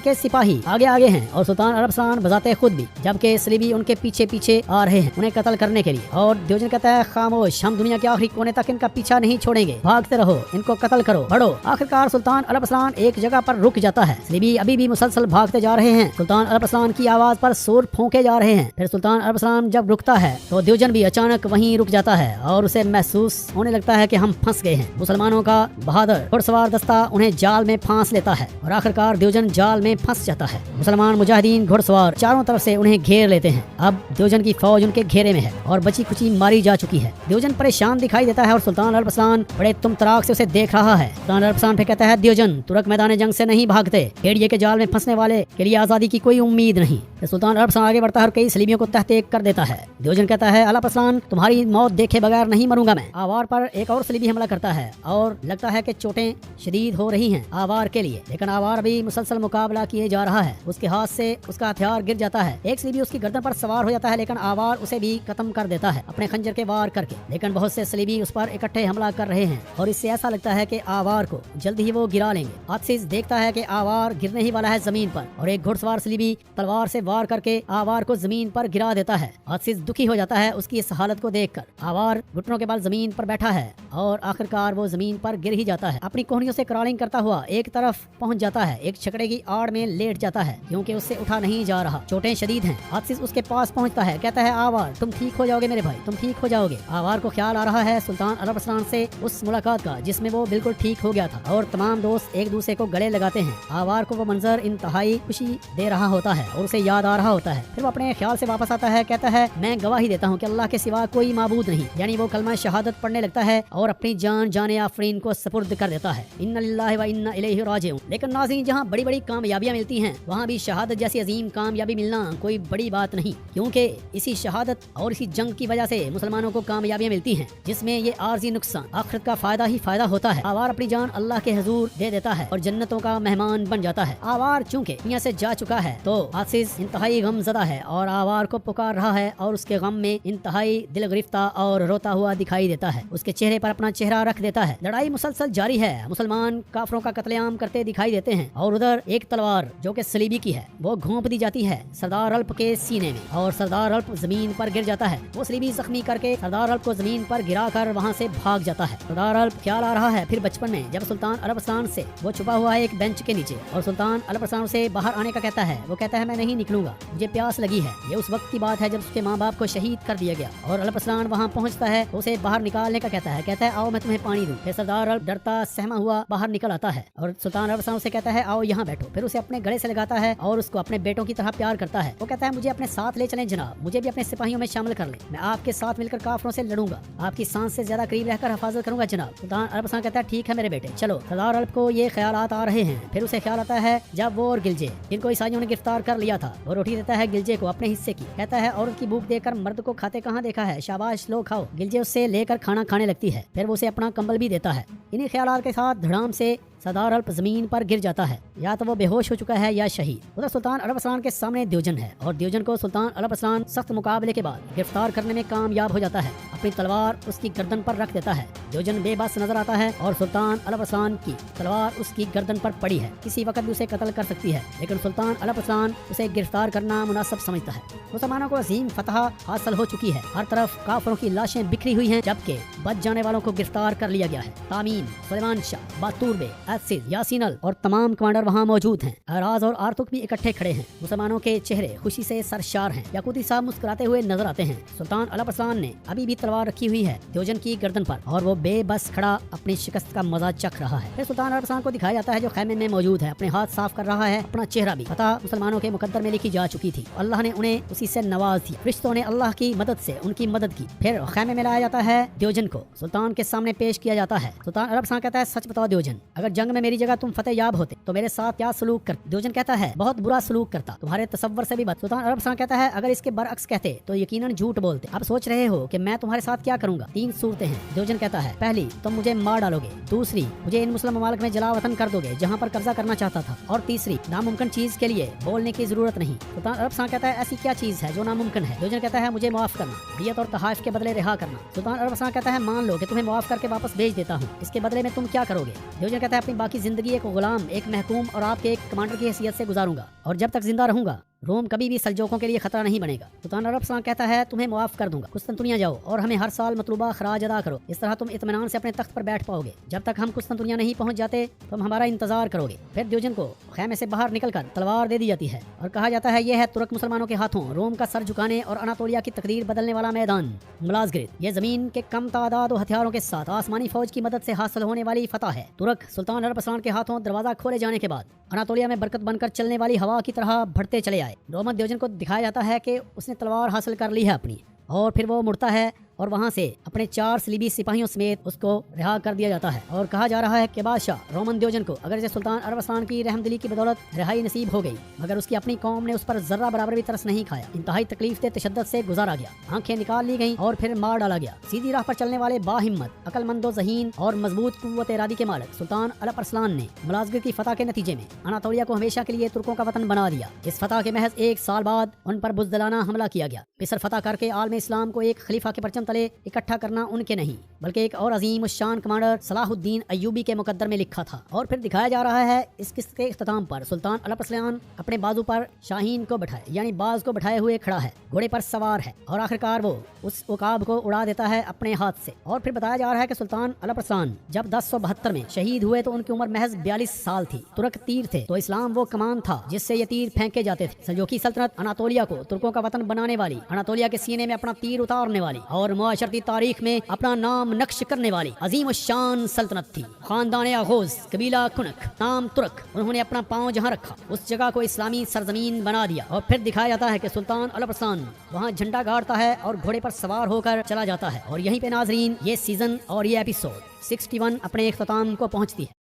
के सिपाही आगे आगे हैं और सुल्तान अल अरसलान बजाते खुद भी, जबकि सलीबी उनके पीछे पीछे आ रहे हैं उन्हें कत्ल करने के लिए। और द्योजन कहता है खामोश, हम दुनिया के आखिरी कोने तक इनका पीछा नहीं छोड़ेंगे, भागते रहो, इनको कत्ल करो, बढ़ो। आखिरकार सुल्तान अल अरसलान एक जगह पर रुक जाता है। सलीबी अभी भी मुसलसल भागते जा रहे हैं। सुल्तान अल अरसलान की आवाज पर सुर फूंके जा रहे हैं। फिर सुल्तान अल अरसलान जब रुकता है तो द्योजन भी अचानक वहीं रुक जाता है और उसे महसूस होने लगता है कि हम फंस गए हैं। मुसलमानों का बहादुर घुड़सवार दस्ता उन्हें जाल में फांस लेता है और आखिरकार द्योजन जाल में फंस जाता है। मुसलमान मुजाहिदीन घुड़सवार चारों तरफ से उन्हें घेर लेते हैं। अब द्योजन की फौज उनके घेरे में है और बची खुची मारी जा चुकी है। द्योजन परेशान दिखाई देता है और सुल्तान अल अरसलान बड़े तुम तराक से उसे देख रहा है। सुल्तान अल अरसलान फिर कहता है द्योजन तुरक मैदान जंग से नहीं भागते, भेड़िए के जाल में फंसने वाले के लिए आजादी की कोई उम्मीद नहीं। सुल्तान अल अरसलान आगे बढ़ता है और कई सलीबियों को तहत कर देता है। द्योजन कहता है अल अरसलान तुम्हारी मौत देखे बगैर नहीं मरूंगा मैं। आवार पर एक और सलीबी हमला करता है और लगता है कि चोटें शदीद हो रही हैं आवार के लिए, लेकिन आवार भी मुसलसल मुकाबला किए जा रहा है। उसके हाथ से उसका हथियार गिर जाता है। एक सलीबी उसकी गर्दन पर सवार हो जाता है, लेकिन आवार उसे भी खत्म कर देता है अपने खंजर के वार करके। लेकिन बहुत से सलीबी उस पर इकट्ठे हमला कर रहे हैं और इससे ऐसा लगता है कि आवार को जल्द ही वो गिरा लेंगे। आतिश देखता है कि आवार गिरने ही वाला है जमीन पर और एक घुड़सवार सलीबी तलवार से वार करके आवार को जमीन पर गिरा देता है। आतिश दुखी हो जाता है उसकी इस हालत को देखकर। आवार घुटनों के बल जमीन पर बैठा है और आखिरकार वो जमीन पर गिर ही जाता है। अपनी कोहनियों से क्रॉलिंग करता हुआ एक तरफ पहुंच जाता है, एक छकड़े की आड़ में लेट जाता है क्योंकि उससे उठा नहीं जा रहा, चोटें शदीद हैं। आतिश उसके पास पहुंचता है, कहता है आवार तुम ठीक हो जाओगे मेरे भाई, तुम ठीक हो जाओगे। आवार को ख्याल आ रहा है सुल्तान अल अरसलान से उस मुलाकात का जिसमें वो बिल्कुल ठीक हो गया था और तमाम तमाम दोस्त एक दूसरे को गले लगाते हैं। आवार को वो मंजर इंतहाई खुशी दे रहा होता है और उसे याद आ रहा होता है। फिर वो अपने ख्याल से वापस आता है, कहता है मैं गवाही देता हूँ कि अल्लाह के सिवा कोई माबूद नहीं, यानी वो कलमा शहादत पढ़ने लगता है और अपनी जान जाने आफरीन को सपुर्द कर देता है। इन्ना लिल्लाहि व इन्ना इलैहि राजिऊन। लेकिन नाज़रीन, जहाँ बड़ी बड़ी कामयाबियाँ मिलती हैं वहाँ भी शहादत जैसी अजीम कामयाबी मिलना कोई बड़ी बात नहीं, क्योंकि इसी शहादत और इसी जंग की वजह से मुसलमानों को कामयाबियाँ मिलती हैं, जिसमें ये आर्जी नुकसान आखिरत का फायदा ही फायदा होता है। आवार अपनी जान अल्लाह के हुजूर दे देता है और जन्नतों का मेहमान बन जाता है। आवार चूंकि दुनिया से जा चुका है तो आसिस इंतहाई गमज़दा है और आवार को पुकार रहा है और उसके गम में इंतहाई दिल गिरफ्ता और रोता हुआ दिखाई देता है। उसके चेहरे पर अपना चेहरा रख देता है। लड़ाई मुसलसल जारी है। मुसलमान काफरों का कत्लेआम करते दिखाई देते हैं और उधर एक तलवार जो कि सलीबी की है वो घोंप दी जाती है सरदार अल्प के सीने में और सरदार अल्प जमीन पर गिर जाता है। वो सलीबी जख्मी करके सरदार अल्प को जमीन पर गिरा कर वहाँ से भाग जाता है। सरदार अल्प ख्याल आ रहा है फिर बचपन में जब सुल्तान अरब अरसलान से वो छुपा हुआ है एक बेंच के नीचे और सुल्तान अरब अरसलान से बाहर आने का कहता है। वो कहता है मैं नहीं निकलूंगा, मुझे प्यास लगी है। ये उस वक्त की बात है जब उसके माँ बाप को शहीद कर दिया गया और अरब अरसलान वहाँ पहुँचता है, उसे बाहर निकालने का कहता है आओ मैं तुम्हें पानी दूं। फिर सरदार अल्प डरता सहमा हुआ बाहर निकल आता है और सुल्तान अरब अरसलान से कहता है आओ यहाँ बैठो। फिर उसे अपने गले से लगाता है और उसको अपने बेटों की तरह प्यार करता है। वो कहता है मुझे अपने साथ ले चलें जनाब, मुझे भी अपने सिपाहियों में शामिल कर ले, मैं आपके साथ मिलकर काफरों से लड़ूंगा, आपकी सांस से ज्यादा करीब रहकर हिफाजत करूंगा जनाब। सुल्तान अरब अरसलान कहता है ठीक है मेरे बेटे चलो। सरदार अल्प को ये ख्यालात आ रहे हैं। फिर उसे ख्याल आता है जब वो और गिलजे जिनको ईसाइयों ने गिरफ्तार कर लिया था, वो रोटी देता है गिलजे को अपने हिस्से की। कहता है औरत की भूख देकर मर्द को खाते कहाँ देखा है, शाबाश लो खाओ। गिलजे उससे लेकर खाना खाने लगती है। फिर वो उसे अपना कंबल भी देता है। इन्हीं ख्यालात के साथ धड़ाम से सरदार अल्प जमीन पर गिर जाता है, या तो वो बेहोश हो चुका है या शहीद। उधर सुल्तान अरब अरसलान के सामने द्योजन है और द्योजन को सुल्तान अरब अरसलान सख्त मुकाबले के बाद गिरफ्तार करने में कामयाब हो जाता है। अपनी तलवार उसकी गर्दन पर रख देता है। द्योजन बेबस नजर आता है और सुल्तान अरब अरसलान की तलवार उसकी गर्दन पर पड़ी है, किसी वक्त भी उसे कत्ल कर सकती है, लेकिन सुल्तान अरब अरसलान उसे गिरफ्तार करना मुनासिब समझता है। मुसलमानों को अजीम फतह हासिल हो चुकी है। हर तरफ काफरों की लाशें बिखरी हुई हैं, जबकि बच जाने वालों को गिरफ्तार कर लिया गया है। तामीन, सुलेमान शाह, बातूर बे, असीस, यासीन और तमाम कमांडर वहाँ मौजूद हैं। अराज और आर्तुक भी इकट्ठे खड़े हैं। मुसलमानों के चेहरे खुशी से सरशार हैं। याकूती साहब मुस्कुराते हुए नजर आते हैं। सुल्तान अरब अरसलान ने अभी भी तलवार रखी हुई है द्योजन की गर्दन पर और वो बेबस खड़ा अपनी शिकस्त का मजा चख रहा है। फिर सुल्तान अरब अरसलान को दिखाया जाता है जो खैमे में मौजूद है, अपने हाथ साफ कर रहा है, अपना चेहरा भी। पता मुसलमानों के मुकद्दर में लिखी जा चुकी थी। अल्लाह ने उन्हें उसी से नवाज दिया। फरिश्तों ने अल्लाह की मदद से उनकी मदद की। फिर खैमे में लाया जाता है द्योजन को सुल्तान के सामने पेश किया जाता है। सुल्तान अरब अरसलान कहता है सच बताओ द्योजन, अगर जंग में मेरी जगह तुम फतेह याब होते तो मेरे साथ क्या सलूक करते? द्योजन कहता है बहुत बुरा सलूक करता, तुम्हारे तसव्वुर से भी बद। सुल्तान अरब अरसलान कहता है अगर इसके बरअक्स कहते तो यकीनन झूठ बोलते। अब सोच रहे हो कि मैं तुम्हारे साथ क्या करूंगा? 3 सूरतें हैं। द्योजन कहता है पहली, तुम मुझे मार डालोगे, दूसरी, मुझे इन मुस्लिम ममालिक में जला वतन कर दोगे जहाँ पर कब्जा करना चाहता था, और तीसरी, नामुमकिन चीज के लिए बोलने की जरूरत नहीं। सुल्तान अरब अरसलान कहता है ऐसी क्या चीज है जो नामुमकिन है? द्योजन कहता है मुझे माफ करना, दियत और तहाइफ के बदले रिहा करना। सुल्तान अरब अरसलान कहता है मान लो कि तुम्हें माफ करके वापस भेज देता हूँ, इसके बदले में तुम क्या करोगे? द्योजन कहता है अपनी बाकी जिंदगी एक गुलाम, एक महकूम और आपके एक कमांडर की हैसियत से गुजारूंगा, और जब तक जिंदा रहूंगा रोम कभी भी सल्जोकों के लिए खतरा नहीं बनेगा। सुल्तान अरब अरसलान कहता है तुम्हें मुआफ कर दूंगा, कुस्तुनतुनिया जाओ और हमें हर साल मतलूबा खराज अदा करो, इस तरह तुम इत्मीनान से अपने तख्त पर बैठ पाओगे। जब तक हम कुस्तुनतुनिया नहीं पहुंच जाते तुम हमारा इंतजार करोगे। फिर द्योजन को खैमे से बाहर निकलकर तलवार दे दी जाती है और कहा जाता है यह है तुर्क मुसलमानों के हाथों रोम का सर झुकाने और अनातोलिया की तकदीर बदलने वाला मैदान मलाज़गिरिद। ये जमीन के कम तादाद और हथियारों के साथ आसमानी फौज की मदद से हासिल होने वाली फतह है। तुर्क सुल्तान अरब अरसलान के हाथों दरवाजा खोले जाने के बाद अनातोलिया में बरकत बनकर चलने वाली हवा की तरह बढ़ते चले आए। रोमन द्योजन को दिखाया जाता है कि उसने तलवार हासिल कर ली है अपनी, और फिर वो मुड़ता है और वहाँ से अपने 4 सलीबी सिपाहियों समेत उसको रिहा कर दिया जाता है। और कहा जा रहा है कि बादशाह रोमन द्योजन को अगर जैसे सुल्तान अरब अरसलान की रहमदिली की बदौलत रिहाई नसीब हो गई, मगर उसकी अपनी कौम ने उस पर जर्रा बराबर भी तरस नहीं खाया। इंतहाई तकलीफ से तशद्दुद से गुजारा गया, आंखें निकाल ली गईं और फिर मार डाला गया। सीधी राह पर चलने वाले बाहिम्मत, अकलमंदो ज़हीन और मजबूत कुव्वत इरादी के मालिक सुल्तान अरब अरसलान ने मलाज़गिर की फतह के नतीजे में अनातोलिया को हमेशा के लिए तुर्कों का वतन बना दिया। इस फतह के महज 1 साल बाद उन पर बुज़दिलाना हमला किया गया। मिस्र फतह करके आलम इस्लाम को एक खलीफा के परचम तले इकट्ठा करना उनके नहीं बल्कि एक और अजीम शान कमांडर सलाहुद्दीन अय्यूबी के मुकद्दर में लिखा था। और फिर दिखाया जा रहा है इस किस्त के इख्तिताम पर सुल्तान अरब अरसलान अपने बाजू पर शाहीन को बैठाए यानी बाज को बैठाए हुए खड़ा है, घोड़े पर सवार है, और आखिरकार वो उस उकाब को उड़ा देता है अपने हाथ से। और फिर बताया जा रहा है कि सुल्तान अरब अरसलान जब 1072 में शहीद हुए तो उनकी उम्र महज 42 साल थी। तुर्क तीर थे तो इस्लाम वो कमान था जिससे ये तीर फेंके जाते थे। सल्जूकी सल्तनत अनातोलिया को तुर्कों का वतन बनाने वाली, अनातोलिया के सीने में अपना तीर उतारने वाली और मुआशरती तारीख में अपना नाम نقش کرنے والی عظیم الشان سلطنت تھی۔ خاندان آغوز قبیلہ کنک نام ترک، انہوں نے اپنا پاؤں جہاں رکھا اس جگہ کو اسلامی سرزمین بنا دیا، اور پھر دکھایا جاتا ہے کہ سلطان الپرسان وہاں جھنڈا گاڑتا ہے اور گھوڑے پر سوار ہو کر چلا جاتا ہے۔ اور یہیں پہ ناظرین یہ سیزن اور یہ ایپیسوڈ 61 اپنے اختتام کو پہنچتی ہے۔